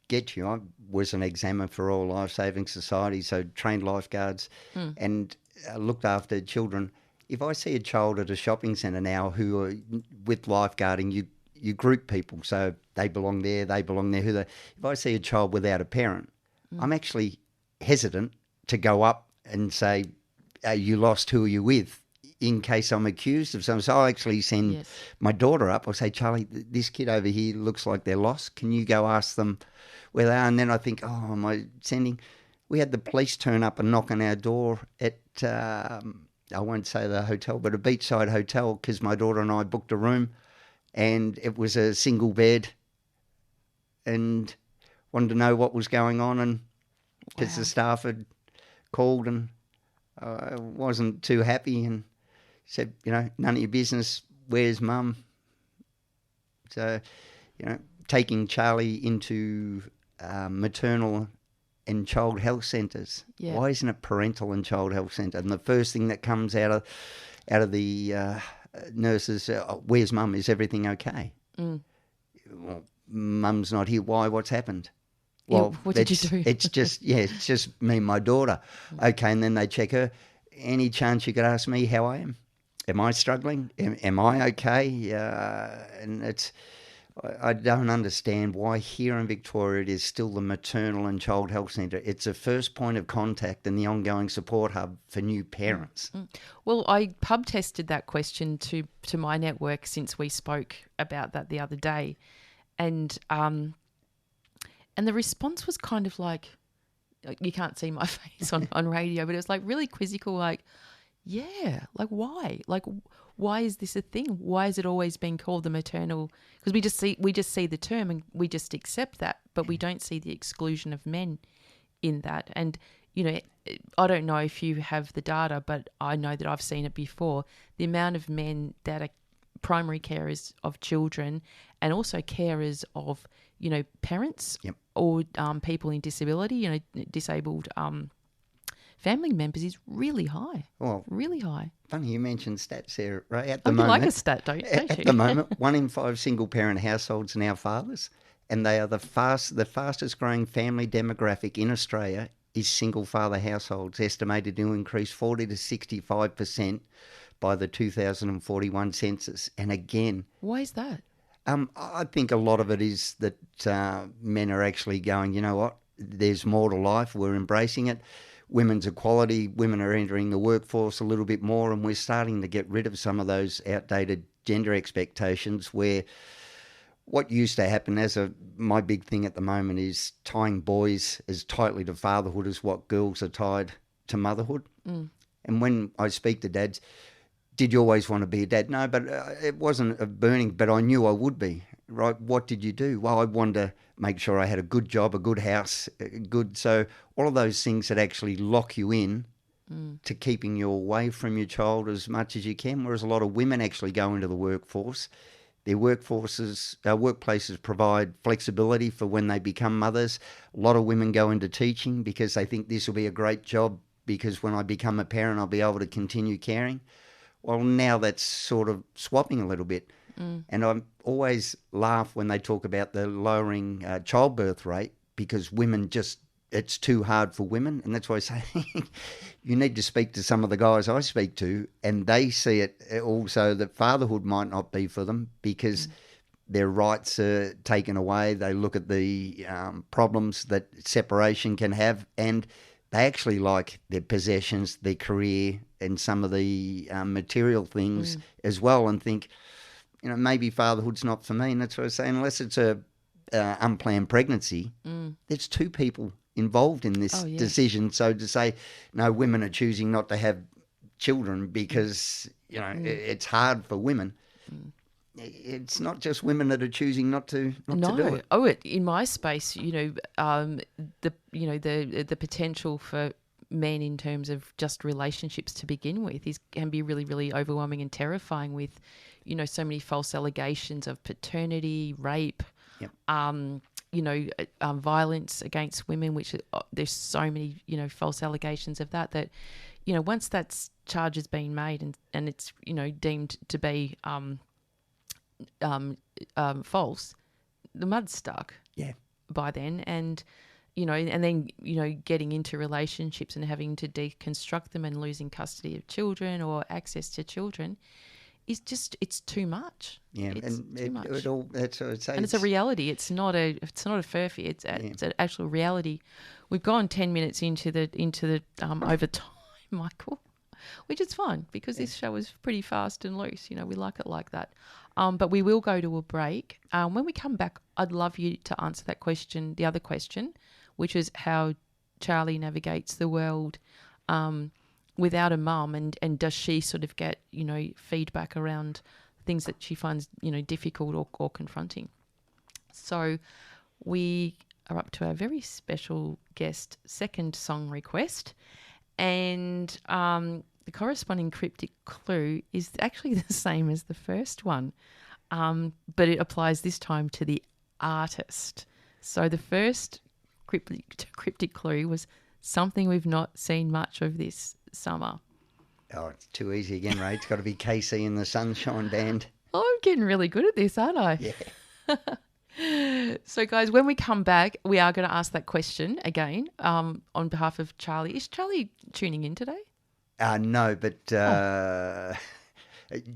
get you. I was an examiner for Royal Life Saving Society, so trained lifeguards and looked after children. If I see a child at a shopping centre now who are with lifeguarding, you group people, so they belong there, if I see a child without a parent, I'm actually hesitant to go up and say, you lost, who are you with? In case I'm accused of something. So I'll actually send my daughter up. I'll say, Charlie, this kid over here looks like they're lost. Can you go ask them where they are? And then I think, am I sending... We had the police turn up and knock on our door at, I won't say the hotel, but a beachside hotel, because my daughter and I booked a room and it was a single bed and wanted to know what was going on, and because the staff had called and I wasn't too happy and said, none of your business, where's mum? So, taking Charlie into maternal and child health centres. Yeah. Why isn't it parental and child health centre? And the first thing that comes out of the nurses, where's mum? Is everything okay? Well, mum's not here. Why? What's happened? Well, what did you do? It's just me and my daughter. Okay, and then they check her. Any chance you could ask me how I am? Am I struggling? Am I okay? And I don't understand why here in Victoria it is still the maternal and child health centre. It's a first point of contact and the ongoing support hub for new parents. Well, I pub tested that question to my network since we spoke about that the other day, and the response was kind of like, you can't see my face on radio, but it was like really quizzical, like, yeah, like why? Like, why is this a thing? Why has it always been called the maternal? Because we just see the term and we just accept that, but we don't see the exclusion of men in that. And you know, I don't know if you have the data, but I know that I've seen it before. The amount of men that are primary carers of children and also carers of, you know, parents Yep. or people in disability, you know, disabled family members is really high. Well, really high. funny you mentioned stats there, Ray. At Oh, the you like a moment, stat, don't you? at the moment, 1 in 5 single-parent households are now fathers, and they are the fastest-growing family demographic in Australia is single-father households, estimated to increase 40 to 65% by the 2041 census. And again, Why is that? I think a lot of it is that men are actually going, you know what, there's more to life, we're embracing it. Women's equality, women are entering the workforce a little bit more, and we're starting to get rid of some of those outdated gender expectations where what used to happen my big thing at the moment is tying boys as tightly to fatherhood as what girls are tied to motherhood. And when I speak to dads, did you always want to be a dad? No, but it wasn't a burning, but I knew I would be, right? What did you do? Well, I wanted to make sure I had a good job, a good house, so all of those things that actually lock you in to keeping you away from your child as much as you can, whereas a lot of women actually go into the workforce. Their workplaces provide flexibility for when they become mothers. A lot of women go into teaching because they think this will be a great job because when I become a parent, I'll be able to continue caring. Well, now that's sort of swapping a little bit. And I always laugh when they talk about the lowering childbirth rate because women it's too hard for women. And that's why I say you need to speak to some of the guys I speak to, and they see it also that fatherhood might not be for them because their rights are taken away. They look at the problems that separation can have, and they actually like their possessions, their career, and some of the material things as well, and think, you know, maybe fatherhood's not for me. And that's what I say, unless it's a unplanned pregnancy, there's two people involved in this decision. So to say, no, women are choosing not to have children because, you know, it's hard for women. It's not just women that are choosing not to do it. Oh, in my space, you know, the potential for men in terms of just relationships to begin with can be really, really overwhelming and terrifying with, you know, so many false allegations of paternity, rape, you know, violence against women, which there's so many, you know, false allegations of that, you know, once that charge has been made and it's, you know, deemed to be false, the mud's stuck by then. And, you know, and then, you know, getting into relationships and having to deconstruct them and losing custody of children or access to children is just, it's too much. Yeah, it's and too much. that's what I'd say. And it's a reality. It's not a furphy. It's an actual reality. We've gone 10 minutes into the overtime, Michael, which is fine because this show is pretty fast and loose. You know, we like it like that. But we will go to a break. When we come back, I'd love you to answer that question, the other question, which is how Charlie navigates the world without a mum, and does she sort of get, you know, feedback around things that she finds, you know, difficult or confronting. So we are up to our very special guest second song request, and the corresponding cryptic clue is actually the same as the first one, but it applies this time to the artist. So the first cryptic clue was something we've not seen much of this summer. Oh, it's too easy again, Ray. It's got to be KC and the Sunshine Band. Oh, I'm getting really good at this, aren't I? Yeah. So, guys, when we come back, we are going to ask that question again on behalf of Charlie. Is Charlie tuning in today? No, but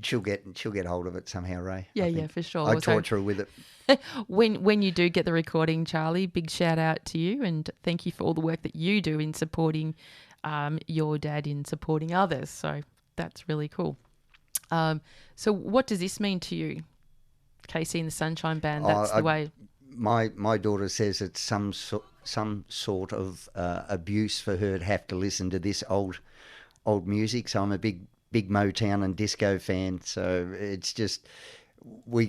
she'll get hold of it somehow, Ray. Yeah, for sure. I torture her with it. When you do get the recording, Charlie, big shout out to you, and thank you for all the work that you do in supporting your dad, in supporting others. So that's really cool. So what does this mean to you, KC and the Sunshine Band? That's the way. My daughter says it's some sort of abuse for her to have to listen to this old music. So I'm a big Motown and disco fan. So it's just we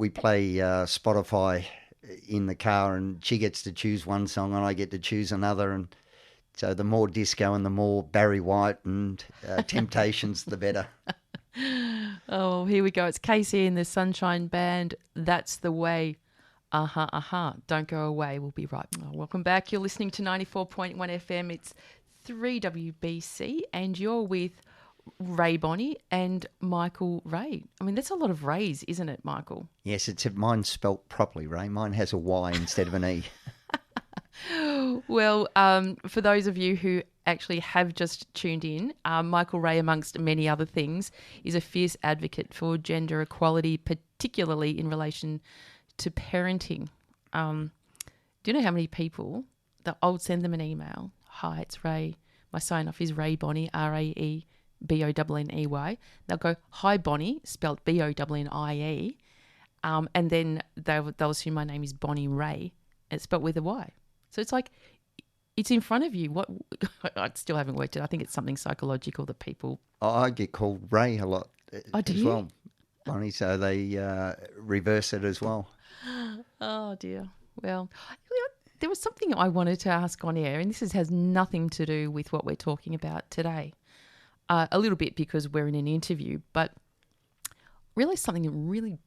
play Spotify in the car, and she gets to choose one song and I get to choose another, and So the more disco and the more Barry White and Temptations, the better. Oh, here we go. It's Casey and the Sunshine Band. That's the way. Don't go away. We'll be right. Oh, welcome back. You're listening to 94.1 FM. It's 3WBC, and you're with Rae Bonney and Michael Rae. I mean, that's a lot of Rays, isn't it, Michael? Yes, mine's spelt properly, Ray. Mine has a Y instead of an E. Well, for those of you who actually have just tuned in, Michael Rae, amongst many other things, is a fierce advocate for gender equality, particularly in relation to parenting. Do you know how many people that I'll send them an email? Hi, it's Rae. My sign off is Rae Bonney, RaeBonney. They'll go, hi Bonnie, spelled Bonnie. And then they'll assume my name is Bonnie Rae. It's spelled with a Y. So it's like, it's in front of you. What? I still haven't worked it. I think it's something psychological that people... I get called Ray a lot do as you? well, Bonnie, so they reverse it as well. Oh, dear. Well, there was something I wanted to ask on air, and this has nothing to do with what we're talking about today. A little bit because we're in an interview, but really something that really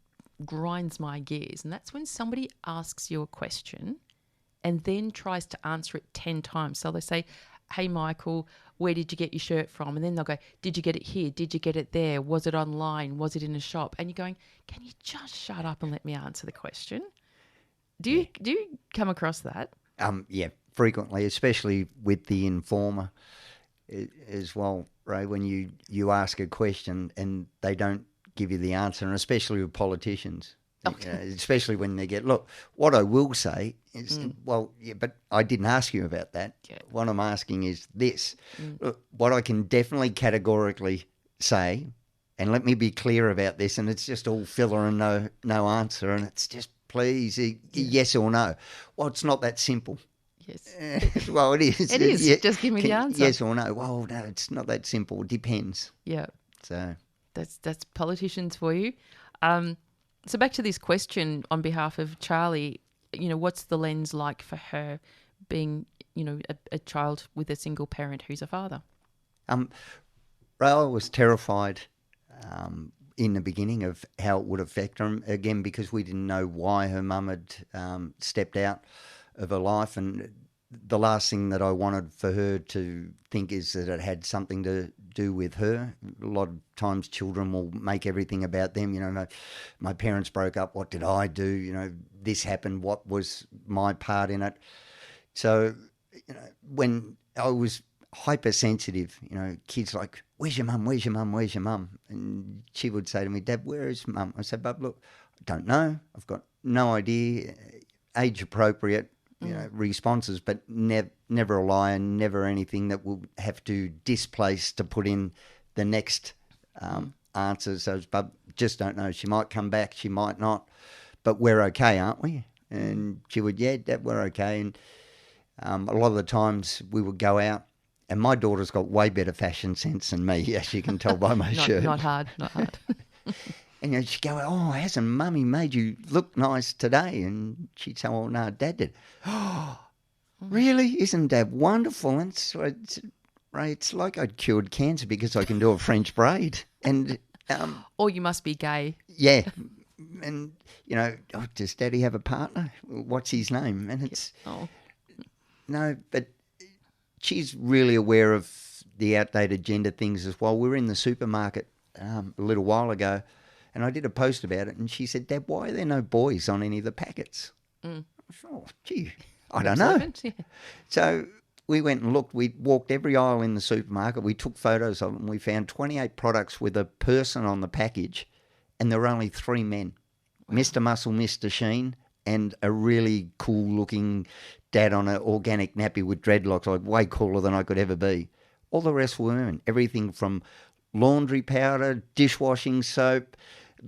grinds my gears, and that's when somebody asks you a question and then tries to answer it 10 times. So they say, hey, Michael, where did you get your shirt from? And then they'll go, did you get it here? Did you get it there? Was it online? Was it in a shop? And you're going, can you just shut up and let me answer the question? Do you come across that? Yeah, frequently, especially with the informer as well, Ray, when you ask a question and they don't give you the answer, and especially with politicians. Okay. Especially when they get, look, what I will say is, well, yeah, but I didn't ask you about that. Yeah. What I'm asking is this. Look, what I can definitely categorically say, and let me be clear about this, and it's just all filler and no answer, and it's just, please, yes or no. Well, it's not that simple. Yes. Well, it is. It is. Yeah, Just give me the answer. Yes or no. Well, no, it's not that simple. It depends. Yeah. So that's politicians for you. So back to this question on behalf of Charlie, what's the lens like for her being, a child with a single parent who's a father? Rael was terrified in the beginning of how it would affect her, again, because we didn't know why her mum had stepped out of her life. And the last thing that I wanted for her to think is that it had something to do with her. A lot of times children will make everything about them. My parents broke up. What did I do? This happened. What was my part in it? So, when I was hypersensitive, kids like, where's your mum? Where's your mum? Where's your mum? And she would say to me, Dad, where is mum? I said, Bub, look, I don't know. I've got no idea. Age appropriate. Responses, but never a lie and never anything that will have to displace to put in the next answer. So, but just don't know. She might come back, she might not, but we're okay, aren't we? And she would, yeah, Dad, we're okay. And a lot of the times we would go out, and my daughter's got way better fashion sense than me, as you can tell by my shirt. Not hard. And she'd go, oh, hasn't Mummy made you look nice today? And she'd say, well, no, Dad did. Oh, really? Isn't Dad wonderful? And so it's like I'd cured cancer because I can do a French braid. And or you must be gay. Yeah. And, does Daddy have a partner? What's his name? And it's... Oh. No, but she's really aware of the outdated gender things as well. We were in the supermarket a little while ago, and I did a post about it, and she said, Dad, why are there no boys on any of the packets? I thought, oh, gee, I don't know. Yeah. So we went and looked. We walked every aisle in the supermarket. We took photos of them. We found 28 products with a person on the package, and there were only 3 men. Wow. Mr. Muscle, Mr. Sheen, and a really cool-looking dad on an organic nappy with dreadlocks, like way cooler than I could ever be. All the rest were women. Everything from laundry powder, dishwashing soap,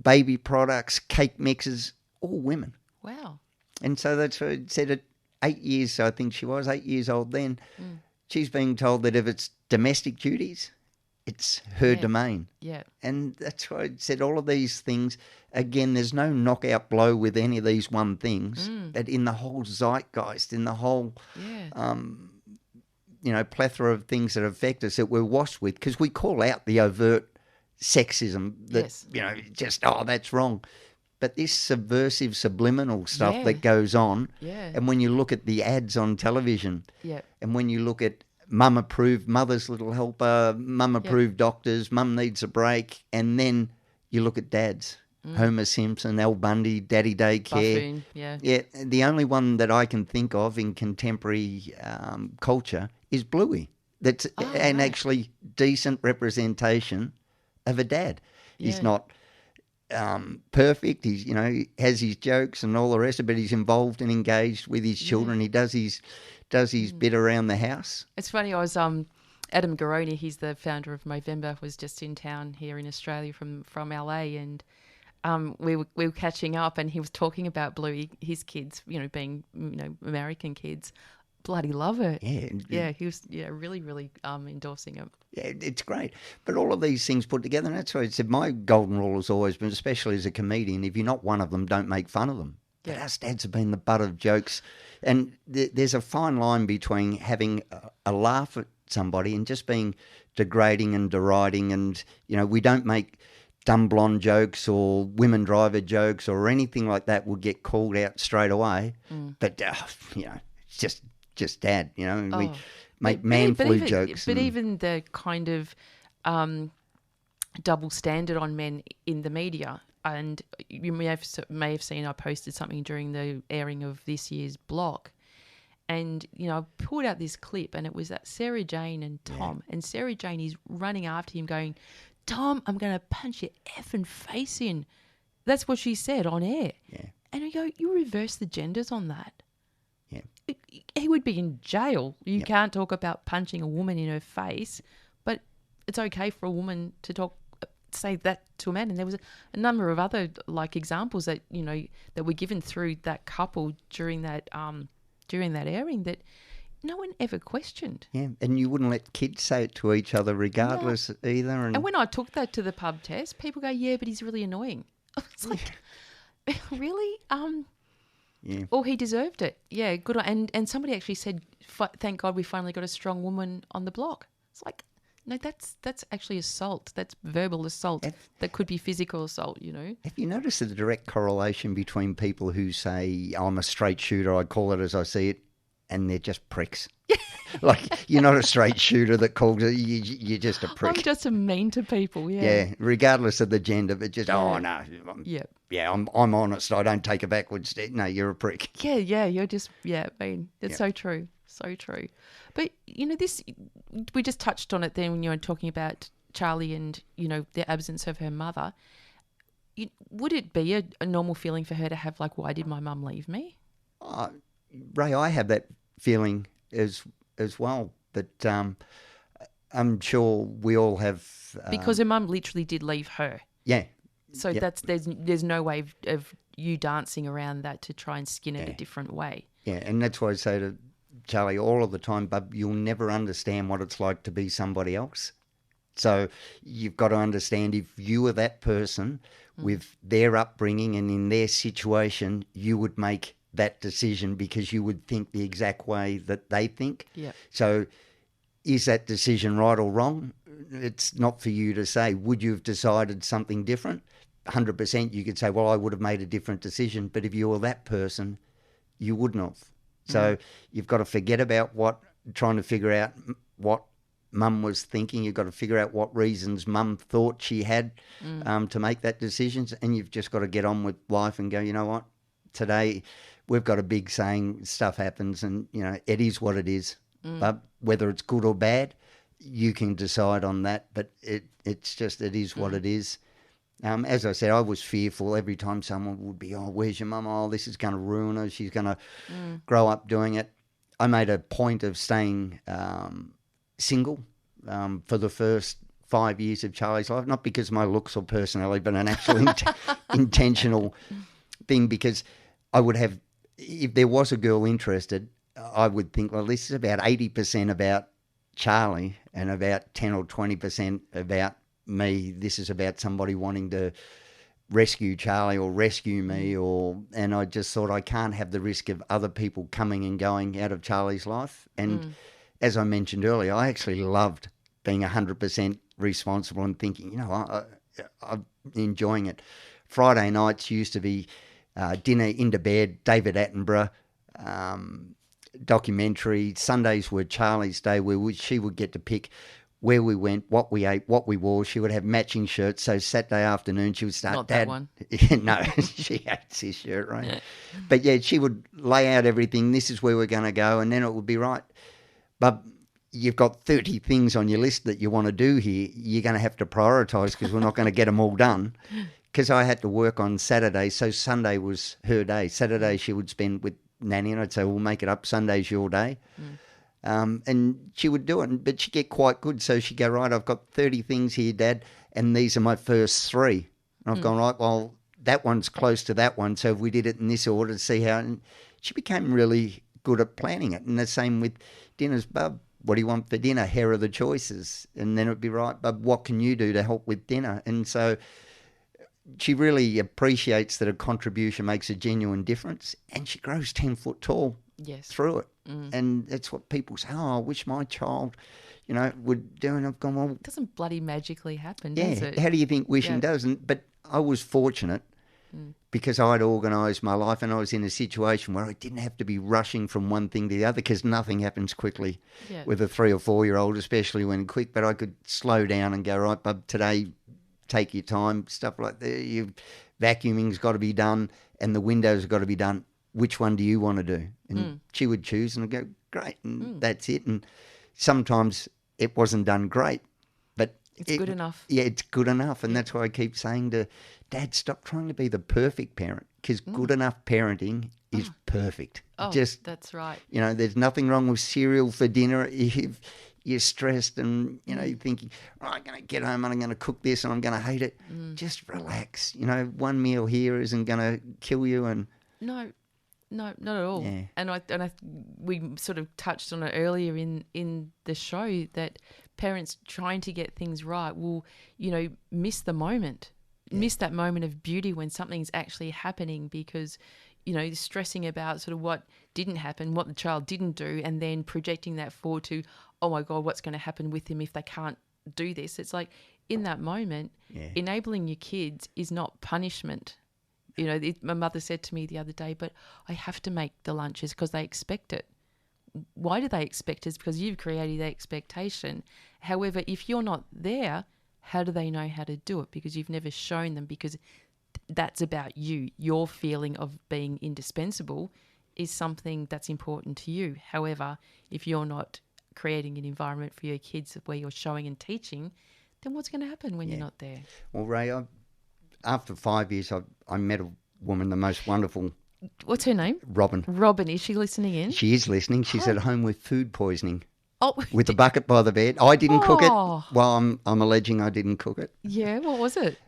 baby products, cake mixes, all women. Wow. And so that's what it said at 8 years, I think she was 8 years old then. She's being told that if it's domestic duties, it's her domain. Yeah. And that's why I said all of these things. Again, there's no knockout blow with any of these one things, but in the whole zeitgeist, in the whole plethora of things that affect us that we're washed with because we call out the overt sexism that, Yes. that's wrong. But this subversive, subliminal stuff Yeah. that goes on, Yeah. and when you look at the ads on television, Yeah. and when you look at mum approved, mother's little helper, mum approved doctors, mum needs a break, and then you look at dads, Homer Simpson, Al Bundy, Daddy Daycare. Buffoon, yeah. Yeah, the only one that I can think of in contemporary culture is Bluey. That's an actually decent representation of a dad. He's Yeah. not perfect. He's, he has his jokes and all the rest of it, but he's involved and engaged with his children. He does his bit around the house. It's funny, I was Adam Garoni, he's the founder of Movember, was just in town here in Australia from LA, and we were catching up, and he was talking about Bluey, his kids, being American kids, bloody love it. Yeah, he was really really endorsing it. Yeah, it's great. But all of these things put together, and that's why I said my golden rule has always been, especially as a comedian, if you're not one of them, don't make fun of them. But us dads have been the butt of jokes, and there's a fine line between having a laugh at somebody and just being degrading and deriding, and we don't make dumb blonde jokes or women driver jokes or anything like that will get called out straight away. But it's just dad. We make man flu jokes. But even the kind of double standard on men in the media, and you may have seen I posted something during the airing of this year's block, and I pulled out this clip, and it was that Sarah Jane and Tom, and Sarah Jane is running after him going, "Tom, I'm going to punch your effing face in." That's what she said on air. Yeah. And I go, you reverse the genders on that. Yeah. He would be in jail. You can't talk about punching a woman in her face, but it's okay for a woman to say that to a man. And there was a number of other examples that that were given through that couple during that airing that no one ever questioned. Yeah, and you wouldn't let kids say it to each other regardless either. And when I took that to the pub test, people go, "Yeah, but he's really annoying." It's like, really? Yeah. Or he deserved it. Yeah, good. And somebody actually said, "Thank God we finally got a strong woman on the block." It's like, no, that's actually assault. That's verbal assault. That could be physical assault, Have you noticed the direct correlation between people who say, "I'm a straight shooter, I call it as I see it," and they're just pricks? Like, you're not a straight shooter that calls it, you're just a prick. I'm just mean to people, Yeah, regardless of the gender, but just, oh, no. I'm honest. I don't take a backward step. No, you're a prick. Yeah, you're just, mean. It's so true. So true. But, this, we just touched on it then when you were talking about Charlie and, the absence of her mother. Would it be a normal feeling for her to have, why did my mum leave me? Ray, I have that feeling as well, but I'm sure we all have. Because her mum literally did leave her. Yeah. So there's no way of you dancing around that to try and skin it a different way. Yeah, and that's why I say to Charlie all of the time, "Bub, you'll never understand what it's like to be somebody else." So you've got to understand, if you were that person with their upbringing and in their situation, you would make that decision because you would think the exact way that they think. Yeah. So is that decision right or wrong? It's not for you to say. Would you have decided something different? 100% you could say, well, I would have made a different decision. But if you were that person, you wouldn't have. So you've got to forget about trying to figure out what mum was thinking. You've got to figure out what reasons mum thought she had to make that decision. And you've just got to get on with life and go, you know what, today we've got a big saying, stuff happens and, it is what it is. But whether it's good or bad, you can decide on that. But it is what it is. As I said, I was fearful every time someone would be, "Oh, where's your mum? Oh, this is going to ruin her. She's going to grow up doing it." I made a point of staying single for the first 5 years of Charlie's life, not because of my looks or personality, but an actual intentional thing, because I would have, if there was a girl interested, I would think, well, this is about 80% about Charlie and about 10 or 20% about me. This is about somebody wanting to rescue Charlie or rescue me, and I just thought I can't have the risk of other people coming and going out of Charlie's life. And as I mentioned earlier, I actually loved being 100% responsible and thinking, I'm enjoying it. Friday nights used to be dinner into bed, David Attenborough, documentary. Sundays were Charlie's Day, where she would get to pick where we went, what we ate, what we wore. She would have matching shirts. So Saturday afternoon, she would start. Not Dad, that one. No, she hates his shirt, right? But yeah, she would lay out everything. This is where we're going to go, and then it would be right. But you've got 30 things on your list that you want to do here. You're going to have to prioritise because we're not going to get them all done. Because I had to work on Saturday, so Sunday was her day. Saturday she would spend with Nanny, and I'd say, we'll make it up. Sunday's your day. And she would do it, but she'd get quite good. So she'd go, right, I've got 30 things here, Dad, and these are my first 3. And I've gone, right, well, that one's close to that one. So if we did it in this order to see how, and she became really good at planning it. And the same with dinners. Bub, what do you want for dinner? Here are the choices. And then it'd be, right, Bub, what can you do to help with dinner? And so she really appreciates that a contribution makes a genuine difference, and she grows 10 foot tall through it. And that's what people say, I wish my child, would do. And I've gone, well, It doesn't bloody magically happen, yeah, does it? how do you think wishing doesn't? But I was fortunate because I'd organised my life, and I was in a situation where I didn't have to be rushing from one thing to the other, because nothing happens quickly with a 3 or 4 year old, especially when quick. But I could slow down and go, right, bub, today, take your time, stuff like that. Vacuuming's got to be done, and the windows have got to be done. Which one do you want to do? And she would choose, and I'd go, great, and that's it. And sometimes it wasn't done great, but it's good enough. Yeah, it's good enough. And that's why I keep saying to Dad, stop trying to be the perfect parent, because good enough parenting is perfect. Oh, that's right. There's nothing wrong with cereal for dinner if you're stressed and, you're thinking, oh, I'm going to get home and I'm going to cook this and I'm going to hate it. Just relax. One meal here isn't going to kill you. And No, not at all. Yeah. And we sort of touched on it earlier in the show, that parents trying to get things right will, miss the moment, miss that moment of beauty when something's actually happening, because, stressing about sort of what didn't happen, what the child didn't do, and then projecting that forward to, oh my God, what's going to happen with them if they can't do this? It's like, in that moment, enabling your kids is not punishment. My mother said to me the other day, but I have to make the lunches because they expect it. Why do they expect it? It's because you've created that expectation. However, if you're not there, how do they know how to do it? Because you've never shown them, because that's about you. Your feeling of being indispensable is something that's important to you. However, if you're not creating an environment for your kids where you're showing and teaching, then what's going to happen when you're not there? Well, Ray, after 5 years, I met a woman, the most wonderful. What's her name? Robin. Robin, is she listening in? She is listening. She's at home with food poisoning. Oh, with a bucket by the bed. I didn't cook it. Well, I'm alleging I didn't cook it. Yeah, what was it?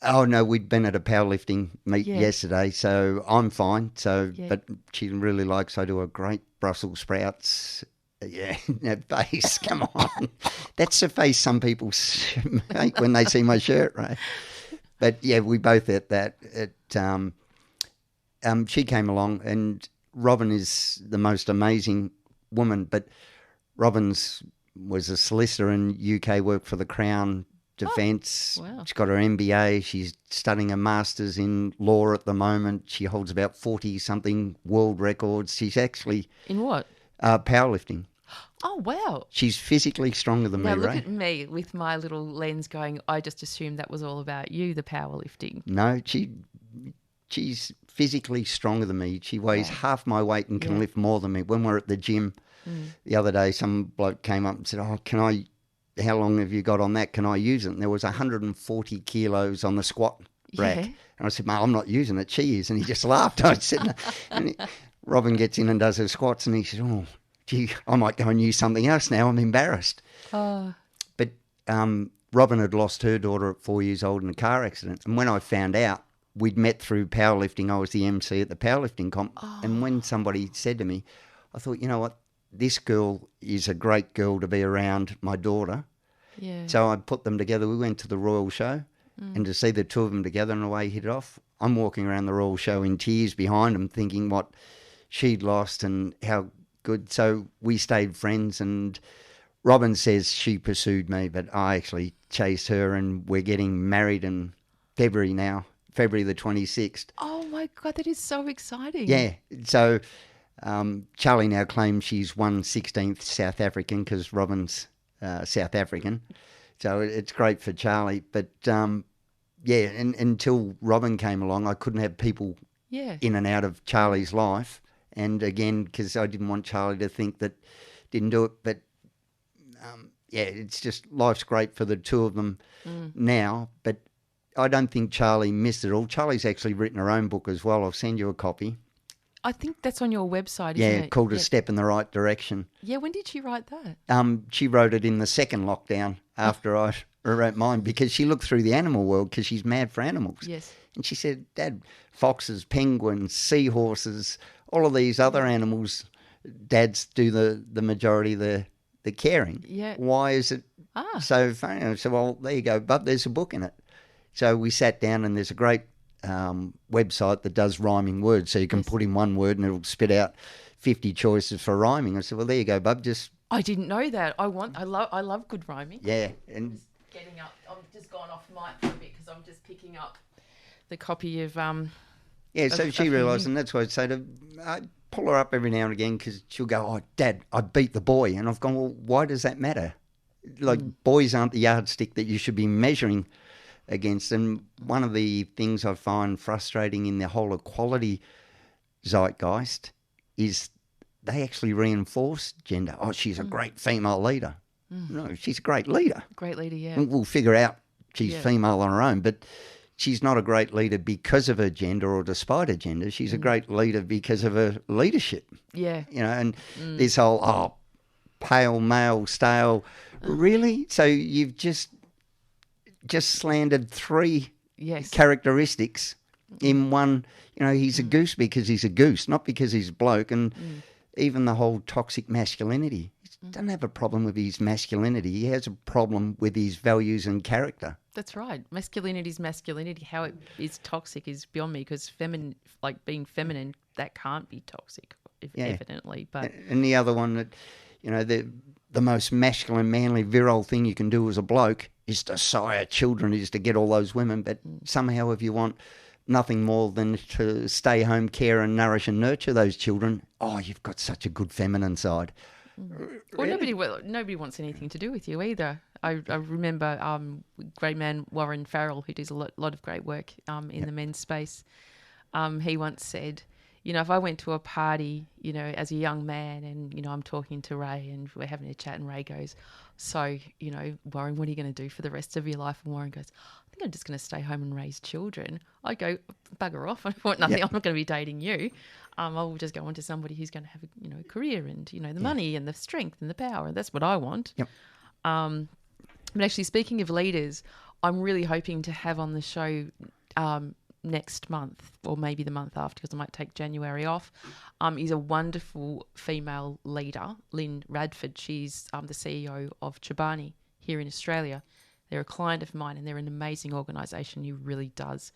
Oh no, we'd been at a powerlifting meet yesterday, so I'm fine. So, but she really likes. I do a great Brussels sprouts. Yeah, that face. Come on, that's the face some people make when they see my shirt, right? But yeah, we both ate that. She came along, and Robin is the most amazing woman. But Robin's was a solicitor in UK, worked for the Crown Defence. Oh, wow. She's got her MBA. She's studying a master's in law at the moment. She holds about 40-something world records. She's actually... In what? Powerlifting. Oh, wow. She's physically stronger than me, Now, look Ray. at me with my little lens going, I just assumed that was all about you, the powerlifting. No, she's physically stronger than me. She weighs half my weight and can lift more than me. When we're at the gym the other day, some bloke came up and said, how long have you got on that? Can I use it? And there was 140 kilos on the squat rack. Yeah. And I said, mate, I'm not using it. She is. And he just laughed. I said, no. And Robin gets in and does her squats, and he said, oh, gee, I might go and use something else now. I'm embarrassed. Oh. But Robin had lost her daughter at 4 years old in a car accident. And when I found out, we'd met through powerlifting. I was the MC at the powerlifting comp. Oh. And when somebody said to me, I thought, you know what? This girl is a great girl to be around my daughter. Yeah. So I put them together. We went to the Royal Show, and to see the two of them together and the way he hit it off, I'm walking around the Royal Show in tears behind them, thinking what she'd lost and how good. So we stayed friends, and Robin says she pursued me, but I actually chased her, and we're getting married in February now, February the 26th. Oh my God, that is so exciting. Yeah. So Charlie now claims she's 1/16th South African because Robin's South African. So it's great for Charlie. But yeah, and until Robin came along, I couldn't have people in and out of Charlie's life. And again, because I didn't want Charlie to think that didn't do it. But yeah, it's just life's great for the two of them now. But I don't think Charlie missed it all. Charlie's actually written her own book as well. I'll send you a copy. I think that's on your website, Yeah, isn't it? called A Step in the Right Direction. Yeah, when did she write that? She wrote it in the second lockdown after I wrote mine, because she looked through the animal world because she's mad for animals. Yes. And she said, Dad, foxes, penguins, seahorses, all of these other animals, dads do the majority of the caring. Yeah. Why is it so funny? I said, well, there you go, Bub, there's a book in it. So we sat down, and there's a great website that does rhyming words. So you can put in one word and it'll spit out 50 choices for rhyming. I said, well, there you go, Bub. I didn't know that. I love good rhyming. Yeah. And Getting up. I'm just gone off mic for a bit because I'm just picking up the copy of yeah, so she realised, and that's why I'd say to pull her up every now and again, because she'll go, oh, Dad, I beat the boy. And I've gone, well, why does that matter? Like, boys aren't the yardstick that you should be measuring against. And one of the things I find frustrating in the whole equality zeitgeist is they actually reinforce gender. Oh, she's a great female leader. No, she's a great leader. Great leader, yeah. And we'll figure out she's female on her own, but she's not a great leader because of her gender or despite her gender. She's a great leader because of her leadership. Yeah. You know, and this whole, pale, male, stale, really? So you've just slandered three characteristics in one. You know, he's a goose because he's a goose, not because he's a bloke. And even the whole toxic masculinity. He doesn't have a problem with his masculinity. He has a problem with his values and character. That's right. Masculinity is masculinity. How it is toxic is beyond me, because feminine, like being feminine, that can't be toxic, evidently. But and the other one that, you know, the most masculine, manly, virile thing you can do as a bloke is to sire children, is to get all those women. But somehow, if you want nothing more than to stay home, care and nourish and nurture those children, you've got such a good feminine side. Well, nobody wants anything to do with you either. I remember great man Warren Farrell, who does a lot of great work in the men's space. He once said, you know, if I went to a party, you know, as a young man, and, you know, I'm talking to Rae and we're having a chat, and Rae goes, so, you know, Warren, what are you going to do for the rest of your life? And Warren goes, I think I'm just going to stay home and raise children. I go, bugger off. I want nothing. I'm not going to be dating you. I'll just go on to somebody who's going to have a career and, you know, the money and the strength and the power. That's what I want. Yep. But actually, speaking of leaders, I'm really hoping to have on the show next month, or maybe the month after, because I might take January off, is a wonderful female leader, Lynn Radford. She's the CEO of Chobani here in Australia. They're a client of mine, and they're an amazing organisation who really does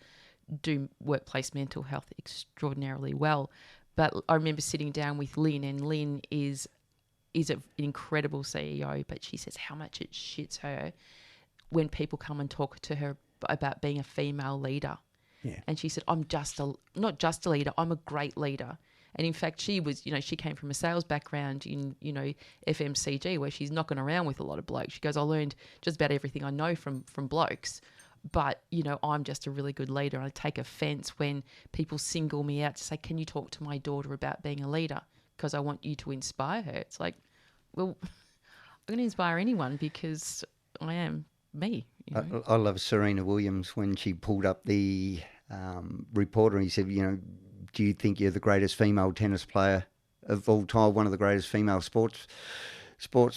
do workplace mental health extraordinarily well. But I remember sitting down with Lynn, and Lynn is an incredible CEO, but she says how much it shits her when people come and talk to her about being a female leader. Yeah. And she said, I'm not just a leader, I'm a great leader. And in fact, she was, you know, she came from a sales background in, you know, FMCG, where she's knocking around with a lot of blokes. She goes, I learned just about everything I know from blokes. But, you know, I'm just a really good leader. I take offence when people single me out to say, can you talk to my daughter about being a leader? Because I want you to inspire her. It's like, well, I'm going to inspire anyone because I am me. You know? I love Serena Williams when she pulled up the reporter, and he said, you know, do you think you're the greatest female tennis player of all time, one of the greatest female sports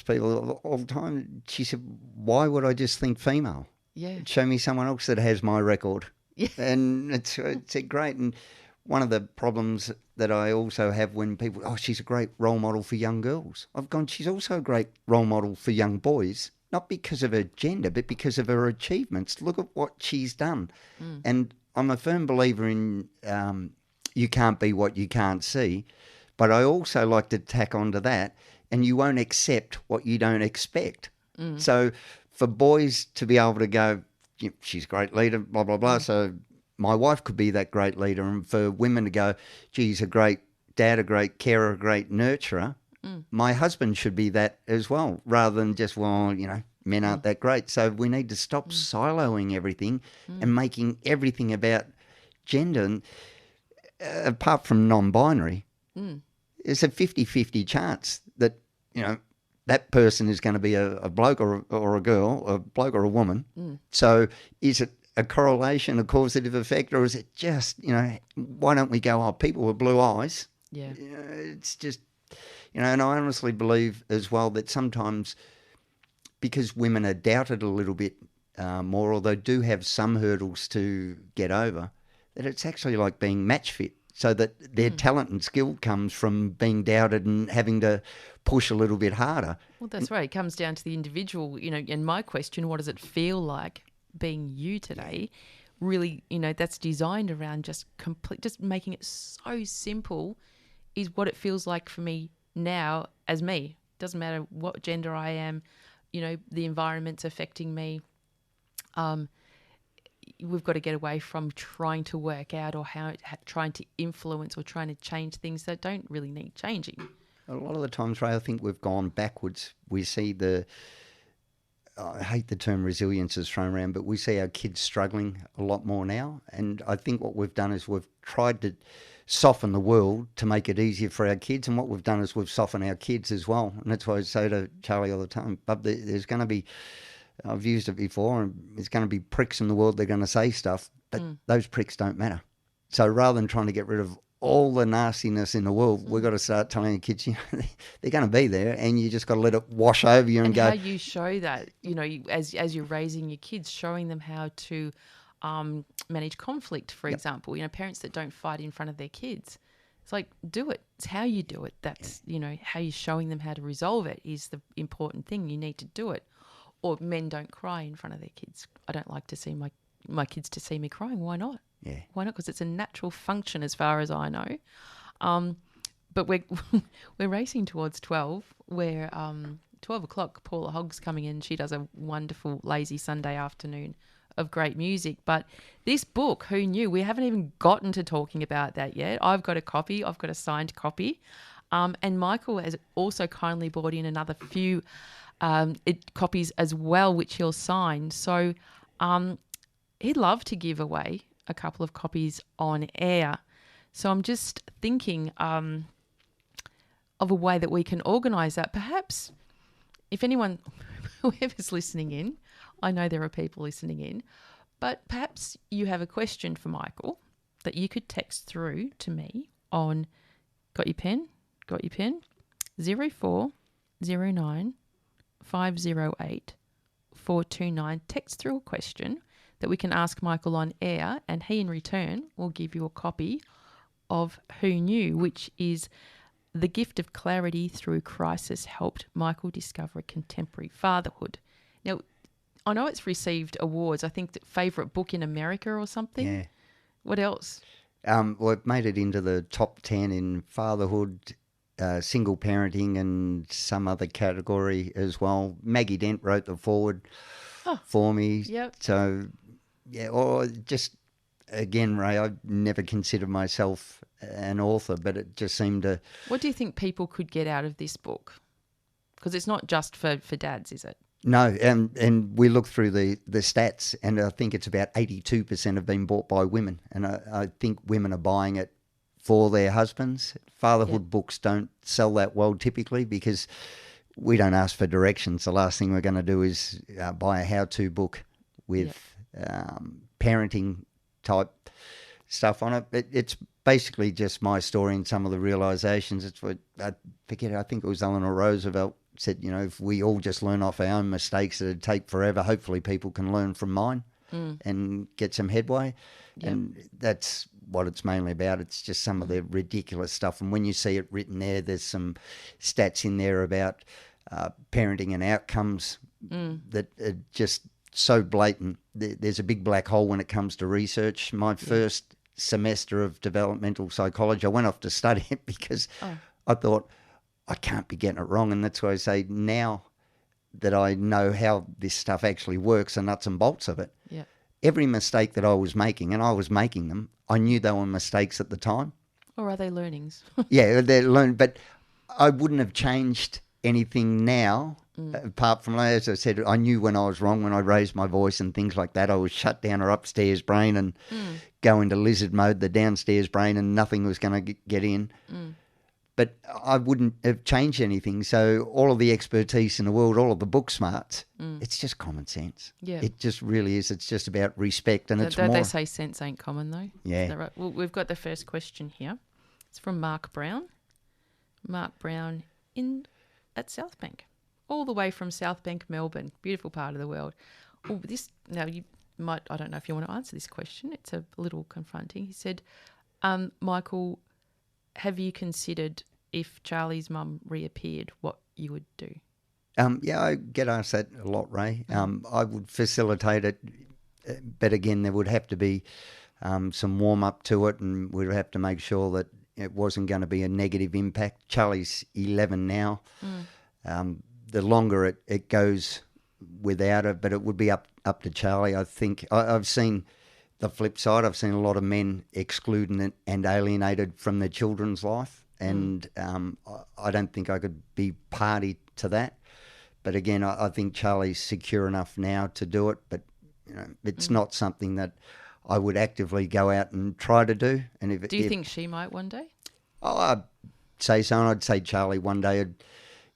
people of all time? She said, why would I just think female? Yeah. Show me someone else that has my record. Yeah. And it's great. And one of the problems that I also have when people, she's a great role model for young girls. I've gone, she's also a great role model for young boys, not because of her gender, but because of her achievements. Look at what she's done. And I'm a firm believer in you can't be what you can't see. But I also like to tack onto that, and you won't accept what you don't expect. So for boys to be able to go, "Yeah, she's a great leader, blah, blah, blah." So my wife could be that great leader. And for women to go, "Geez, a great dad, a great carer, a great nurturer." My husband should be that as well, rather than just, well, men aren't that great. So we need to stop siloing everything and making everything about gender. And apart from non-binary, it's a 50-50 chance that, that person is going to be a bloke or a girl, a bloke or a woman. So is it a correlation, a causative effect, or is it just, why don't we go, oh, people with blue eyes? Yeah. It's just, and I honestly believe as well that sometimes because women are doubted a little bit more, or they do have some hurdles to get over, that it's actually like being match fit, so that their talent and skill comes from being doubted and having to push a little bit harder. Well, that's right. It comes down to the individual, and my question, what does it feel like being you today? Really, that's designed around just making it so simple is what it feels like for me now as me. Doesn't matter what gender I am, the environment's affecting me. We've got to get away from trying to work out or trying to influence or trying to change things that don't really need changing. A lot of the times, Rae, I think we've gone backwards. We see I hate the term resilience is thrown around, but we see our kids struggling a lot more now. And I think what we've done is we've tried to soften the world to make it easier for our kids. And what we've done is we've softened our kids as well. And that's why I say to Charlie all the time, Bub, there's going to be, I've used it before, and there's going to be pricks in the world. They're going to say stuff, but those pricks don't matter. So rather than trying to get rid of all the nastiness in the world, we've got to start telling the kids, they're going to be there, and you just got to let it wash over you and go. How you show that, as you're raising your kids, showing them how to manage conflict, for example. Parents that don't fight in front of their kids. It's like, do it. It's how you do it. That's, how you're showing them how to resolve it is the important thing. You need to do it. Or men don't cry in front of their kids. I don't like to see my kids to see me crying. Why not? Yeah. Why not? Because it's a natural function as far as I know. But we're racing towards 12, where 12 o'clock, Paula Hogg's coming in. She does a wonderful lazy Sunday afternoon of great music. But this book, who knew? We haven't even gotten to talking about that yet. I've got a copy. I've got a signed copy. And Michael has also kindly brought in another few copies as well, which he'll sign. So he'd love to give away a couple of copies on air. So I'm just thinking of a way that we can organise that. Perhaps if anyone, whoever's listening in, I know there are people listening in, but perhaps you have a question for Michael that you could text through to me on, got your pen? 0409 508 429. Text through a question that we can ask Michael on air, and he in return will give you a copy of Who Knew, which is The Gift of Clarity Through Crisis Helped Michael Discover Contemporary Fatherhood. Now, I know it's received awards. I think that favourite book in America or something. Yeah. What else? Well, it made it into the top 10 in fatherhood, single parenting, and some other category as well. Maggie Dent wrote the foreword for me. Yep. So, yeah, or just, again, Rae, I've never considered myself an author, but it just seemed to... What do you think people could get out of this book? Because it's not just for dads, is it? No, and we look through the stats, and I think it's about 82% have been bought by women. And I think women are buying it for their husbands. Fatherhood books don't sell that well typically because we don't ask for directions. The last thing we're going to do is buy a how-to book with parenting type stuff on it. It's basically just my story and some of the realizations. It's what I think it was Eleanor Roosevelt said, if we all just learn off our own mistakes, it'd take forever. Hopefully people can learn from mine and get some headway. Yep. And that's what it's mainly about. It's just some of the ridiculous stuff. And when you see it written there's some stats in there about parenting and outcomes that are just so blatant. There's a big black hole when it comes to research. My first semester of developmental psychology, I went off to study it because I thought, I can't be getting it wrong. And that's why I say now that I know how this stuff actually works, the nuts and bolts of it, Yeah. every mistake that I was making, and I was making them, I knew they were mistakes at the time. Or are they learnings? Yeah, they learned, but I wouldn't have changed anything now. Apart from, as I said, I knew when I was wrong, when I raised my voice and things like that, I would shut down her upstairs brain and go into lizard mode, the downstairs brain, and nothing was going to get in. But I wouldn't have changed anything. So all of the expertise in the world, all of the book smarts, it's just common sense. Yeah. It just really is. It's just about respect, and it's more. They say sense ain't common, though. Yeah. Is that right? Well, we've got the first question here. It's from Mark Brown. Mark Brown at Southbank, all the way from Southbank, Melbourne, beautiful part of the world. Oh, now you might, I don't know if you want to answer this question. It's a little confronting. He said, Michael, have you considered if Charlie's mum reappeared, what you would do? Yeah, I get asked that a lot, Ray. I would facilitate it, but again, there would have to be some warm up to it, and we'd have to make sure that it wasn't going to be a negative impact. Charlie's 11 now. The longer it goes without it, but it would be up to Charlie. I think I've seen the flip side. I've seen a lot of men excluded and alienated from their children's life, and I don't think I could be party to that. But again, I think Charlie's secure enough now to do it, but it's not something that I would actively go out and try to do. And do you think she might one day? Oh, I'd say so, and I'd say Charlie one day.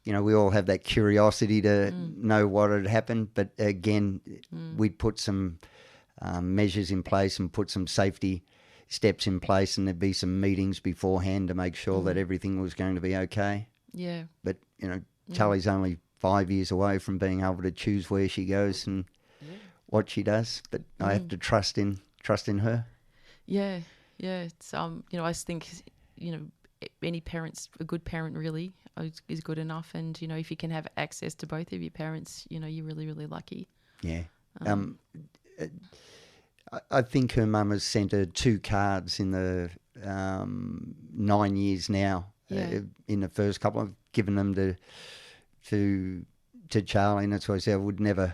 We all have that curiosity to know what had happened, but again, we'd put some measures in place and put some safety steps in place, and there'd be some meetings beforehand to make sure that everything was going to be okay. Yeah. But Charlie's only 5 years away from being able to choose where she goes and what she does, but I have to trust in her. Yeah, it's I think any parent's a good parent really is good enough, and if you can have access to both of your parents, you're really, really lucky. Yeah. I think her mum has sent her 2 cards in the 9 years now. Yeah. In the first couple, I've given them to Charlie, and that's why I say I would never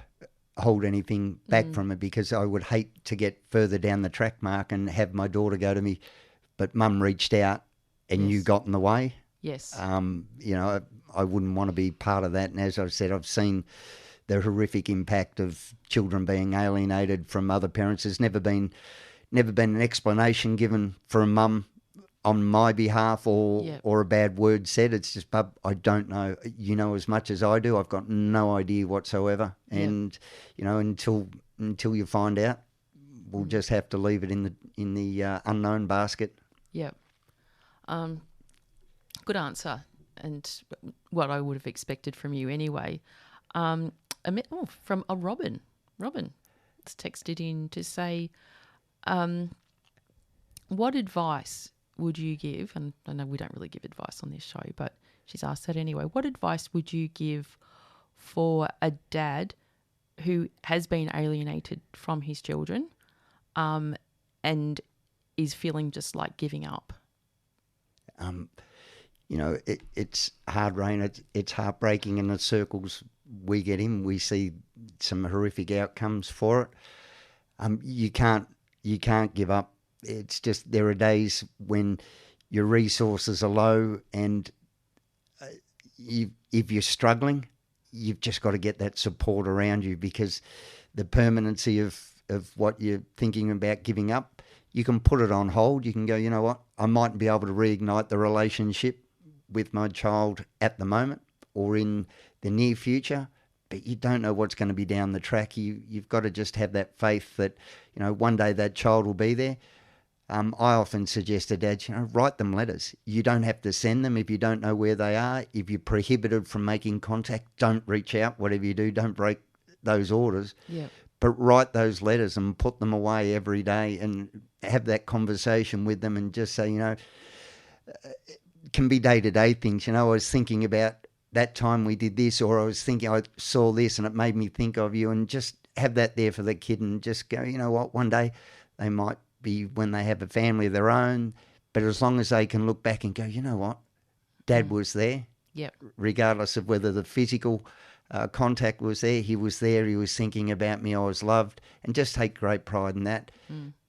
hold anything back from her, because I would hate to get further down the track, Mark, and have my daughter go to me, but Mum reached out and you got in the way. Yes. I wouldn't want to be part of that. And as I've said, I've seen the horrific impact of children being alienated from other parents. There's never been an explanation given for a mum on my behalf or a bad word said. It's just, Bub, I don't know. You know as much as I do. I've got no idea whatsoever. And until you find out, we'll just have to leave it in the unknown basket. Yeah. Good answer, and what I would have expected from you anyway. From a Robin. Robin has texted in to say, what advice would you give, and I know we don't really give advice on this show, but she's asked that anyway, what advice would you give for a dad who has been alienated from his children and is feeling just like giving up? It's hard, Rain. It's heartbreaking, and the circles we get in, we see some horrific outcomes for it. You can't give up. It's just there are days when your resources are low, and if you're struggling, you've just got to get that support around you, because the permanency of what you're thinking about giving up, you can put it on hold. You can go, you know what, I mightn't be able to reignite the relationship with my child at the moment or in the near future, but you don't know what's going to be down the track. You've got to just have that faith that, one day that child will be there. I often suggest to dads, write them letters. You don't have to send them if you don't know where they are. If you're prohibited from making contact, don't reach out. Whatever you do, don't break those orders. Yeah. But write those letters and put them away every day and have that conversation with them and just say, it can be day-to-day things. I was thinking about that time we did this, or I was thinking I saw this and it made me think of you, and just have that there for the kid and just go, you know what, one day they might be when they have a family of their own, but as long as they can look back and go, you know what, Dad was there. Yep. Regardless of whether the physical contact was there, he was there. He was thinking about me. I was loved, and just take great pride in that.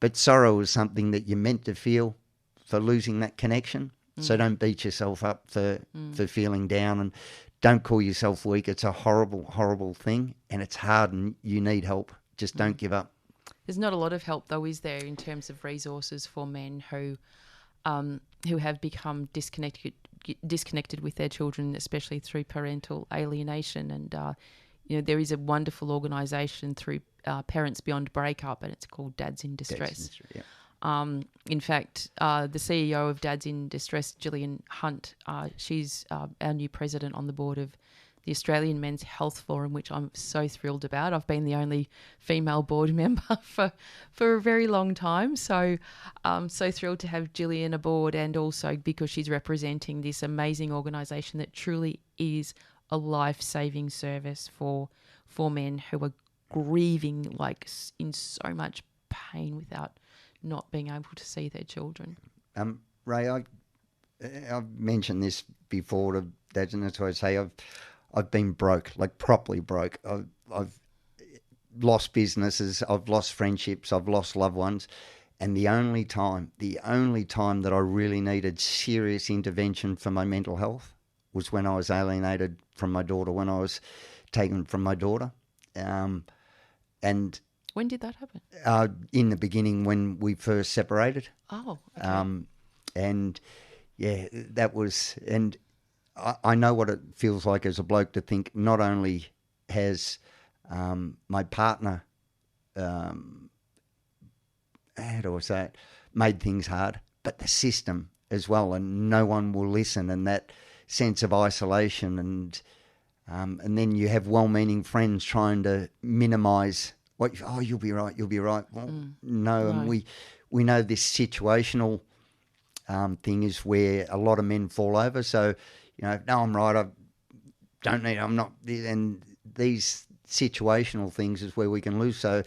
But sorrow is something that you're meant to feel for losing that connection. So don't beat yourself up for feeling down, and don't call yourself weak. It's a horrible, horrible thing, and it's hard, and you need help. Just don't give up. There's not a lot of help, though, is there, in terms of resources for men who have become disconnected with their children, especially through parental alienation. And there is a wonderful organisation through Parents Beyond Breakup, and it's called Dads in Distress. In fact, the CEO of Dads in Distress, Gillian Hunt, she's our new president on the board of the Australian Men's Health Forum, which I'm so thrilled about. I've been the only female board member for a very long time. So I'm so thrilled to have Gillian aboard, and also because she's representing this amazing organisation that truly is a life-saving service for men who are grieving, like, in so much pain without not being able to see their children. Rae, I've mentioned this before to Dads, and that's why I say I've been broke, like properly broke. I've lost businesses, I've lost friendships, I've lost loved ones. And the only time that I really needed serious intervention for my mental health was when I was alienated from my daughter, when I was taken from my daughter. And when did that happen? In the beginning, when we first separated. Oh, okay. And yeah, that was, and I know what it feels like as a bloke to think not only has my partner, how do I say it, made things hard, but the system as well, and no one will listen, and that sense of isolation, and then you have well-meaning friends trying to minimise what. Oh, you'll be right. Well, no, and we know this situational thing is where a lot of men fall over. So, no, I'm right. I'm not. And these situational things is where we can lose. So,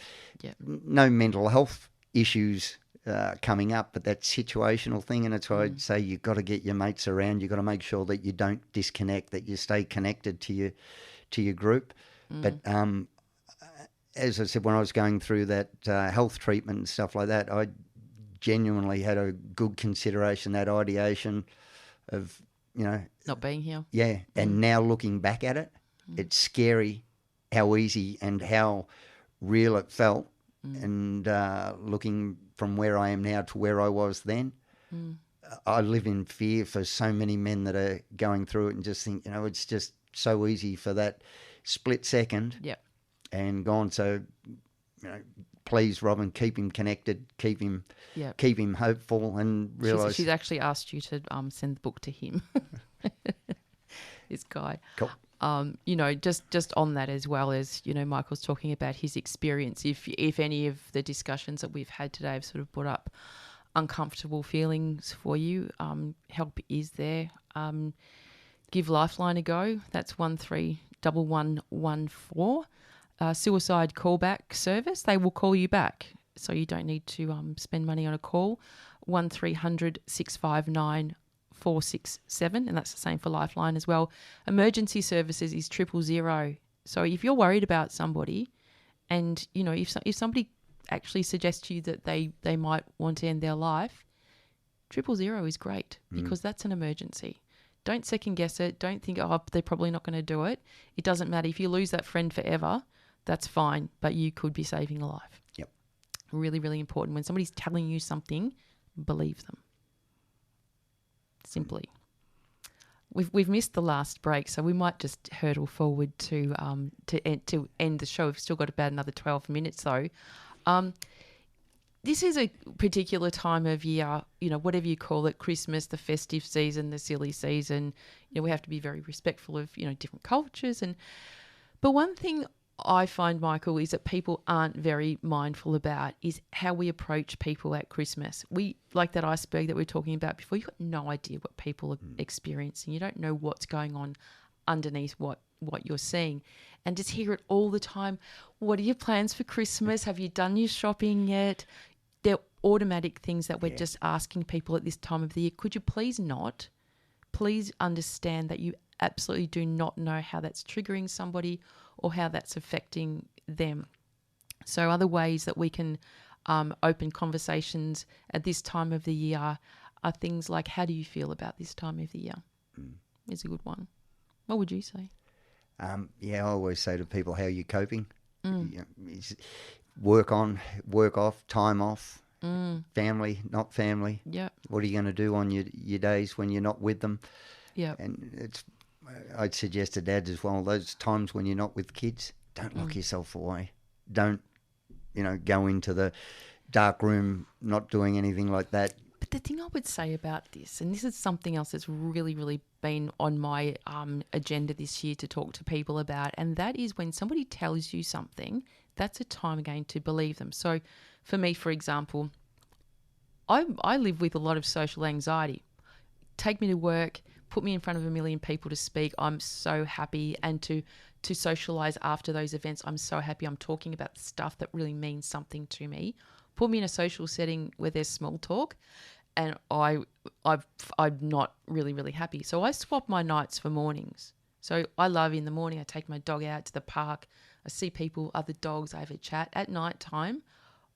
no mental health issues coming up, but that situational thing. And that's why I'd say you've got to get your mates around. You've got to make sure that you don't disconnect, that you stay connected to your group. But as I said, when I was going through that health treatment and stuff like that, I genuinely had a good consideration, that ideation of, not being here. Yeah, and now looking back at it, it's scary how easy and how real it felt. And looking from where I am now to where I was then, I live in fear for so many men that are going through it, and just think, it's just so easy for that split second and gone. So, please, Robin, keep him connected, keep him hopeful, and realise. She's actually asked you to send the book to him, this guy. Cool. Just on that, as well as, Michael's talking about his experience. If any of the discussions that we've had today have sort of brought up uncomfortable feelings for you, help is there. Give Lifeline a go. That's 131114. Suicide callback service. They will call you back, so you don't need to spend money on a call. 1300 659 467, and that's the same for Lifeline as well. Emergency services is 000. So if you're worried about somebody, and if somebody actually suggests to you that they might want to end their life, 000 is great, because that's an emergency. Don't second guess it. Don't think, they're probably not going to do it. It doesn't matter. If you lose that friend forever, that's fine, but you could be saving a life. Yep. Really, really important. When somebody's telling you something, believe them. Simply. We've missed the last break, so we might just hurtle forward to end the show. We've still got about another 12 minutes though. This is a particular time of year, whatever you call it, Christmas, the festive season, the silly season. We have to be very respectful of, different cultures. But one thing I find, Michael, is that people aren't very mindful about is how we approach people at Christmas. We, like that iceberg that we were talking about before, you've got no idea what people are experiencing. You don't know what's going on underneath what you're seeing. And just hear it all the time. What are your plans for Christmas? Have you done your shopping yet? They're automatic things that we're just asking people at this time of the year. Could you please not? please understand that you absolutely do not know how that's triggering somebody or how that's affecting them. So other ways that we can open conversations at this time of the year are things like, how do you feel about this time of the year? Is a good one. What would you say? I always say to people, how are you coping? Work on, work off, time off, family, not family. Yeah. What are you going to do on your days when you're not with them? Yeah. And I'd suggest to dads as well, those times when you're not with kids, don't lock yourself away. Don't, go into the dark room, not doing anything like that. But the thing I would say about this, and this is something else that's really, really been on my agenda this year to talk to people about, and that is when somebody tells you something, that's a time again to believe them. So for me, for example, I live with a lot of social anxiety. Take me to work, put me in front of a million people to speak. I'm so happy, and to socialise after those events, I'm so happy I'm talking about the stuff that really means something to me. Put me in a social setting where there's small talk, and I'm not really, really happy. So I swap my nights for mornings. So I love in the morning, I take my dog out to the park, I see people, other dogs, I have a chat. At night time,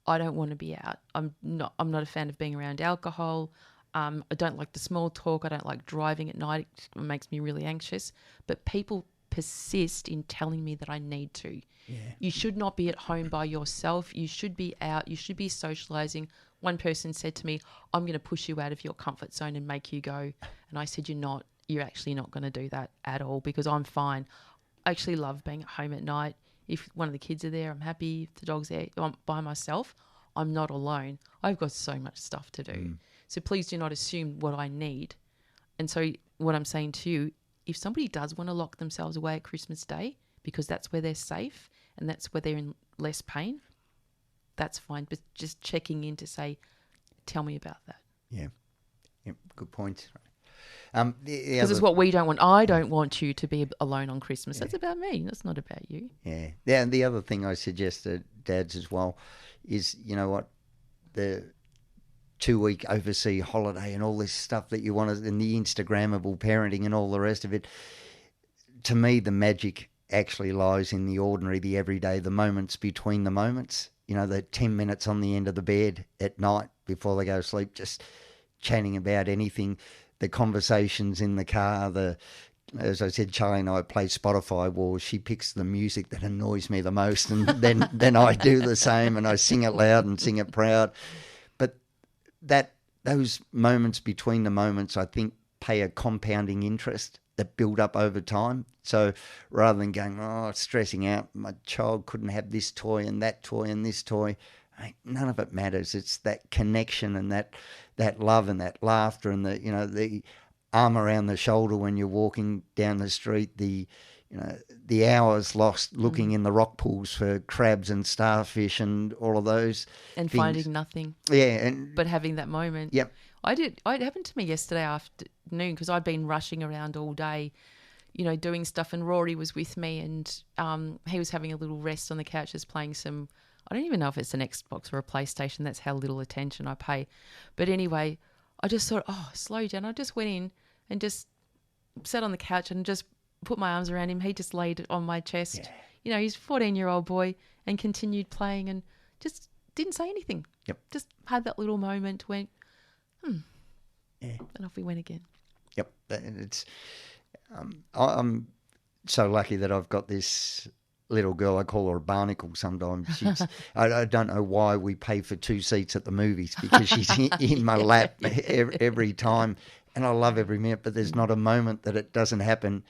I don't want to be out. I'm not a fan of being around alcohol. I don't like the small talk. I don't like driving at night. It makes me really anxious. But people persist in telling me that I need to. Yeah. You should not be at home by yourself. You should be out. You should be socialising. One person said to me, I'm going to push you out of your comfort zone and make you go. And I said, you're not. You're actually not going to do that at all, because I'm fine. I actually love being at home at night. If one of the kids are there, I'm happy. If the dog's there, I'm by myself. I'm not alone. I've got so much stuff to do. So please do not assume what I need. And so what I'm saying to you, if somebody does want to lock themselves away at Christmas Day because that's where they're safe and that's where they're in less pain, that's fine. But just checking in to say, tell me about that. Yeah. Good point. Because it's what we don't want. I don't want you to be alone on Christmas. That's about me. That's not about you. Yeah. Yeah. And the other thing I suggest to dads as well is, the 2-week overseas holiday and all this stuff that you want to, and the Instagrammable parenting and all the rest of it. To me, the magic actually lies in the ordinary, the everyday, the moments between the moments. The 10 minutes on the end of the bed at night before they go to sleep, just chatting about anything, the conversations in the car, as I said, Charlie and I play Spotify Wars. She picks the music that annoys me the most, and then I do the same, and I sing it loud and sing it proud. But those moments between the moments, I think, pay a compounding interest that build up over time. So rather than going, stressing out, my child couldn't have this toy and that toy and this toy, none of it matters. It's that connection and that love and that laughter and the arm around the shoulder when you're walking down the street, the hours lost looking in the rock pools for crabs and starfish and all of those and things. Finding nothing. Yeah, but having that moment. Yep. It happened to me yesterday afternoon because I'd been rushing around all day, doing stuff, and Rory was with me, and he was having a little rest on the couch, just playing some. I don't even know if it's an Xbox or a PlayStation. That's how little attention I pay. But anyway, I just thought, slow down. I just went in and just sat on the couch and just put my arms around him. He just laid on my chest. Yeah. He's a 14-year-old boy, and continued playing and just didn't say anything. Yep. Just had that little moment, went, Yeah. And off we went again. Yep. It's I'm so lucky that I've got this little girl. I call her a barnacle sometimes. I don't know why we pay for 2 seats at the movies, because she's in my lap every time, and I love every minute, but there's not a moment that it doesn't happen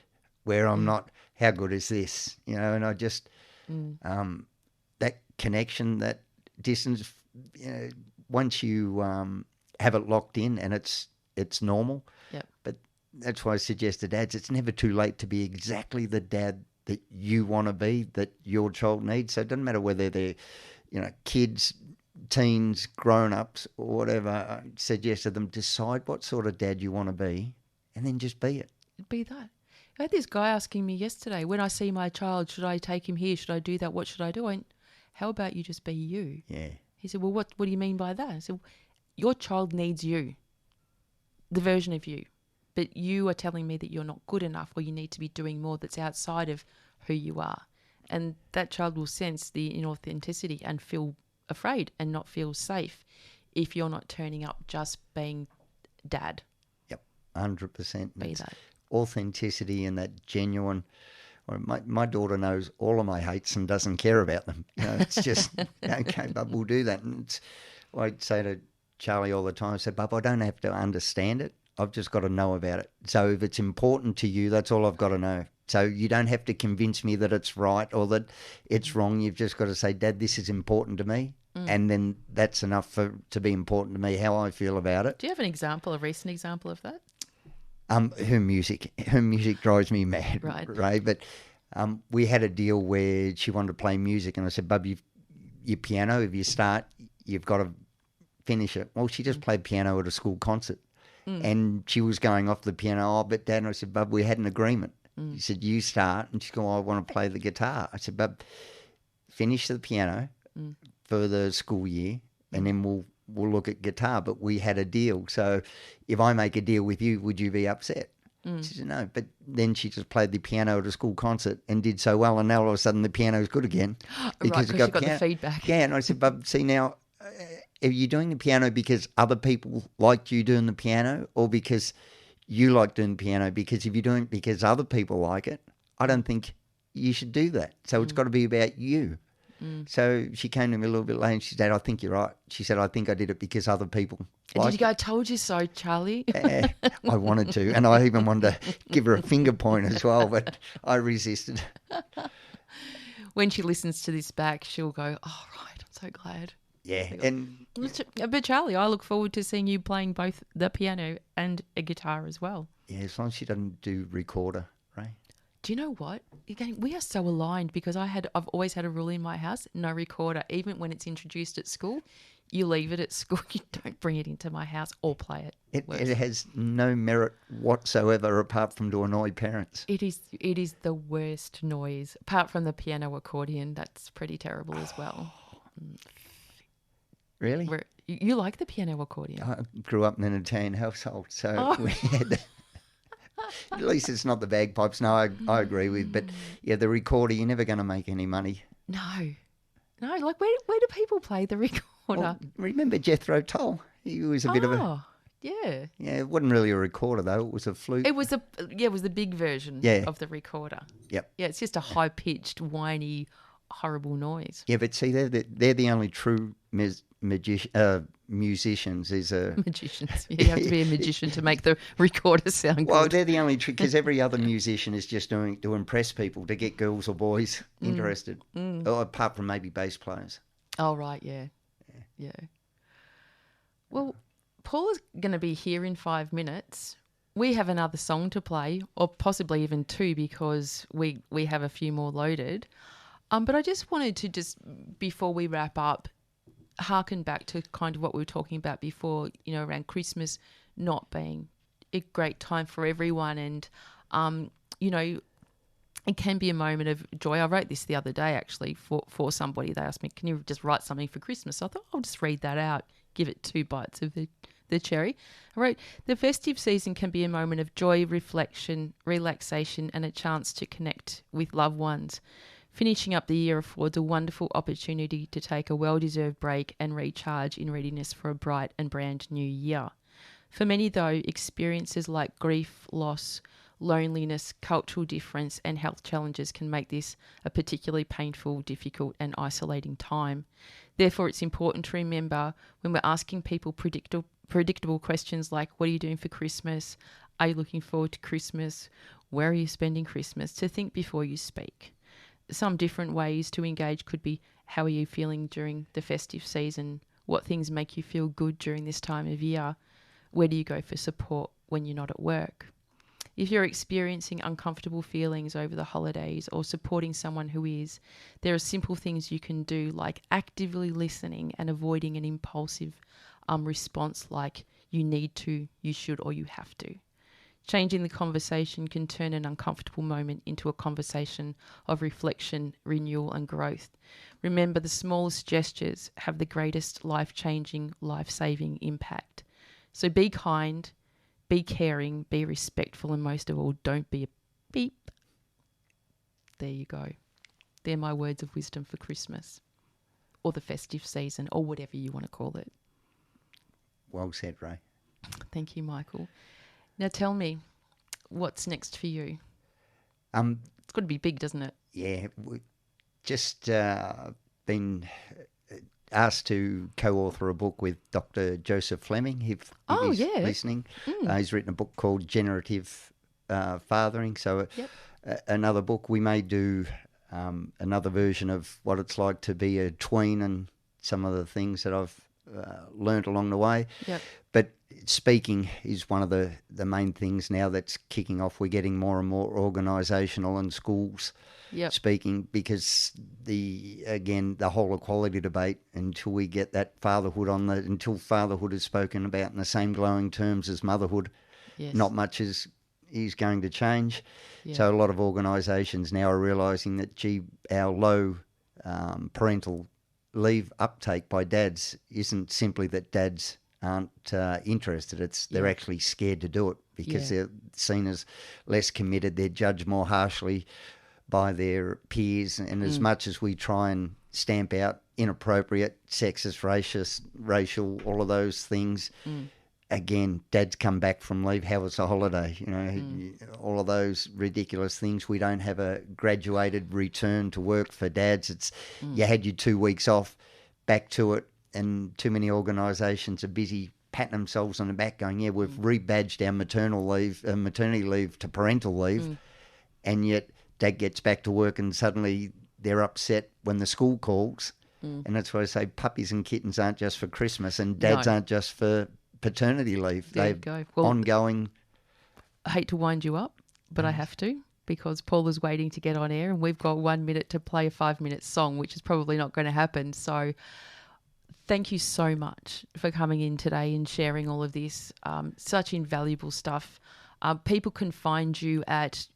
where I'm not, how good is this? And I just, that connection, that distance, once you have it locked in and it's normal. Yep. But that's why I suggest to dads, it's never too late to be exactly the dad that you want to be, that your child needs. So it doesn't matter whether they're, kids, teens, grown-ups, or whatever. I suggest to them, decide what sort of dad you want to be, and then just be it. Be that. I had this guy asking me yesterday, when I see my child, should I take him here? Should I do that? What should I do? I went, how about you just be you? Yeah. He said, well, what do you mean by that? I said, your child needs you, the version of you. but you are telling me that you're not good enough, or you need to be doing more that's outside of who you are. And that child will sense the inauthenticity and feel afraid and not feel safe if you're not turning up just being dad. Yep, 100%. Be It's that. authenticity and that genuine. Well, my daughter knows all of my hates and doesn't care about them. It's just, okay, Bub, we'll do that. And I say to Charlie all the time, I say, Bub, I don't have to understand it. I've just got to know about it. So if it's important to you, that's all I've got to know. So you don't have to convince me that it's right or that it's wrong. You've just got to say, Dad, this is important to me. And then that's enough to be important to me, how I feel about it. Do you have an example, a recent example of that? Her music drives me mad, Right. Ray. But we had a deal where she wanted to play music, and I said, Bub, your piano, if you start, you've got to finish it. Well, she just played piano at a school concert. And she was going off the piano. Oh, but Dad, and I said, Bub, we had an agreement. He said, you start. And she's going, I want to play the guitar. I said, Bub, finish the piano for the school year, and then we'll look at guitar. But we had a deal. So if I make a deal with you, would you be upset? She said, no. But then she just played the piano at a school concert and did so well. And now all of a sudden the piano's good again. Because she got the feedback. Yeah. And I said, Bub, see now, are you doing the piano because other people liked you doing the piano, or because you like doing the piano? Because if you're doing it because other people like it, I don't think you should do that. So it's got to be about you. So she came to me a little bit later and she said, I think you're right. She said, I think I did it because other people Did you go, I told you so, Charlie? I wanted to. And I even wanted to give her a finger point as well, but I resisted. When she listens to this back, she'll go, oh, right, I'm so glad. Yeah. And But Charlie, I look forward to seeing you playing both the piano and a guitar as well. yeah, as long as she doesn't do recorder, right? Do you know what? Again, we are so aligned because I've always had a rule in my house, no recorder. Even when it's introduced at school, you leave it at school. You don't bring it into my house or play it. It has no merit whatsoever apart from to annoy parents. It is the worst noise. Apart from the piano accordion, that's pretty terrible as well. Really? You like the piano accordion? I grew up in an Italian household, so we had... At least it's not the bagpipes. No, I agree with. But yeah, the recorder, you're never going to make any money. No. Like where do people play the recorder? Well, remember Jethro Tull? He was a bit of a... Yeah. Yeah, it wasn't really a recorder though. It was a flute. It was the big version of the recorder. Yep. Yeah, it's just a high pitched, whiny, horrible noise. Yeah, but see, they're the only true musicians. Is a magicians. You have to be a magician to make the recorder sound good. Well, they're the only trick because every other musician is just doing to impress people, to get girls or boys interested. Or apart from maybe bass players. Oh right, yeah. Well, Paula's going to be here in 5 minutes. We have another song to play, or possibly even two, because we have a few more loaded. But I just wanted to before we wrap up, harken back to kind of what we were talking about before, around Christmas not being a great time for everyone. And, it can be a moment of joy. I wrote this the other day, actually, for somebody. They asked me, can you just write something for Christmas? So I thought, I'll just read that out, give it 2 bites of the cherry. I wrote, the festive season can be a moment of joy, reflection, relaxation, and a chance to connect with loved ones. Finishing up the year affords a wonderful opportunity to take a well-deserved break and recharge in readiness for a bright and brand new year. For many, though, experiences like grief, loss, loneliness, cultural difference, and health challenges can make this a particularly painful, difficult, and isolating time. Therefore, it's important to remember when we're asking people predictable questions like, what are you doing for Christmas? Are you looking forward to Christmas? Where are you spending Christmas? To think before you speak. Some different ways to engage could be, how are you feeling during the festive season? What things make you feel good during this time of year? Where do you go for support when you're not at work? If you're experiencing uncomfortable feelings over the holidays or supporting someone who is, there are simple things you can do, like actively listening and avoiding an impulsive response like you need to, you should, or you have to. Changing the conversation can turn an uncomfortable moment into a conversation of reflection, renewal, and growth. Remember, the smallest gestures have the greatest life-changing, life-saving impact. So be kind, be caring, be respectful, and most of all, don't be a beep. There you go. They're my words of wisdom for Christmas or the festive season or whatever you want to call it. Well said, Rae. Thank you, Michael. Now tell me, what's next for you? It's got to be big, doesn't it? Yeah, we just been asked to co-author a book with Dr. Joseph Fleming, if he's listening. He's written a book called Generative Fathering. So Yep. Another book, we may do another version of what it's like to be a tween and some of the things that I've learnt along the way. Yep. But speaking is one of the main things now that's kicking off. We're getting more and more organisational and schools speaking, because the whole equality debate, until we get that until fatherhood is spoken about in the same glowing terms as motherhood, not much is going to change. Yeah. So a lot of organisations now are realising that, our low parental leave uptake by dads isn't simply that dads aren't interested. They're actually scared to do it because they're seen as less committed. They're judged more harshly by their peers. And as much as we try and stamp out inappropriate, sexist, racist, racial, all of those things, again, dads come back from leave. How was the holiday? All of those ridiculous things. We don't have a graduated return to work for dads. It's you had your 2 weeks off, back to it. And too many organisations are busy patting themselves on the back going, we've rebadged our maternity leave to parental leave. And yet dad gets back to work and suddenly they're upset when the school calls. And that's why I say puppies and kittens aren't just for Christmas, and dads aren't just for paternity leave. There you go. Well, ongoing. I hate to wind you up, but I have to, because Paul is waiting to get on air and we've got 1 minute to play a 5-minute song, which is probably not going to happen. So thank you so much for coming in today and sharing all of this. Such invaluable stuff. People can find you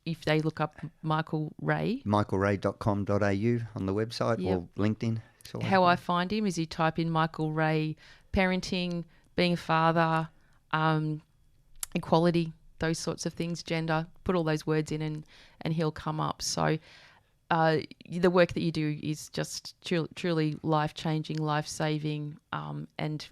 if they look up Michael Rae. michaelrae.com.au on the website or LinkedIn. How I find him is you type in Michael Rae, parenting, being a father, equality, those sorts of things, gender, put all those words in and he'll come up. So the work that you do is just truly life-changing, life-saving, and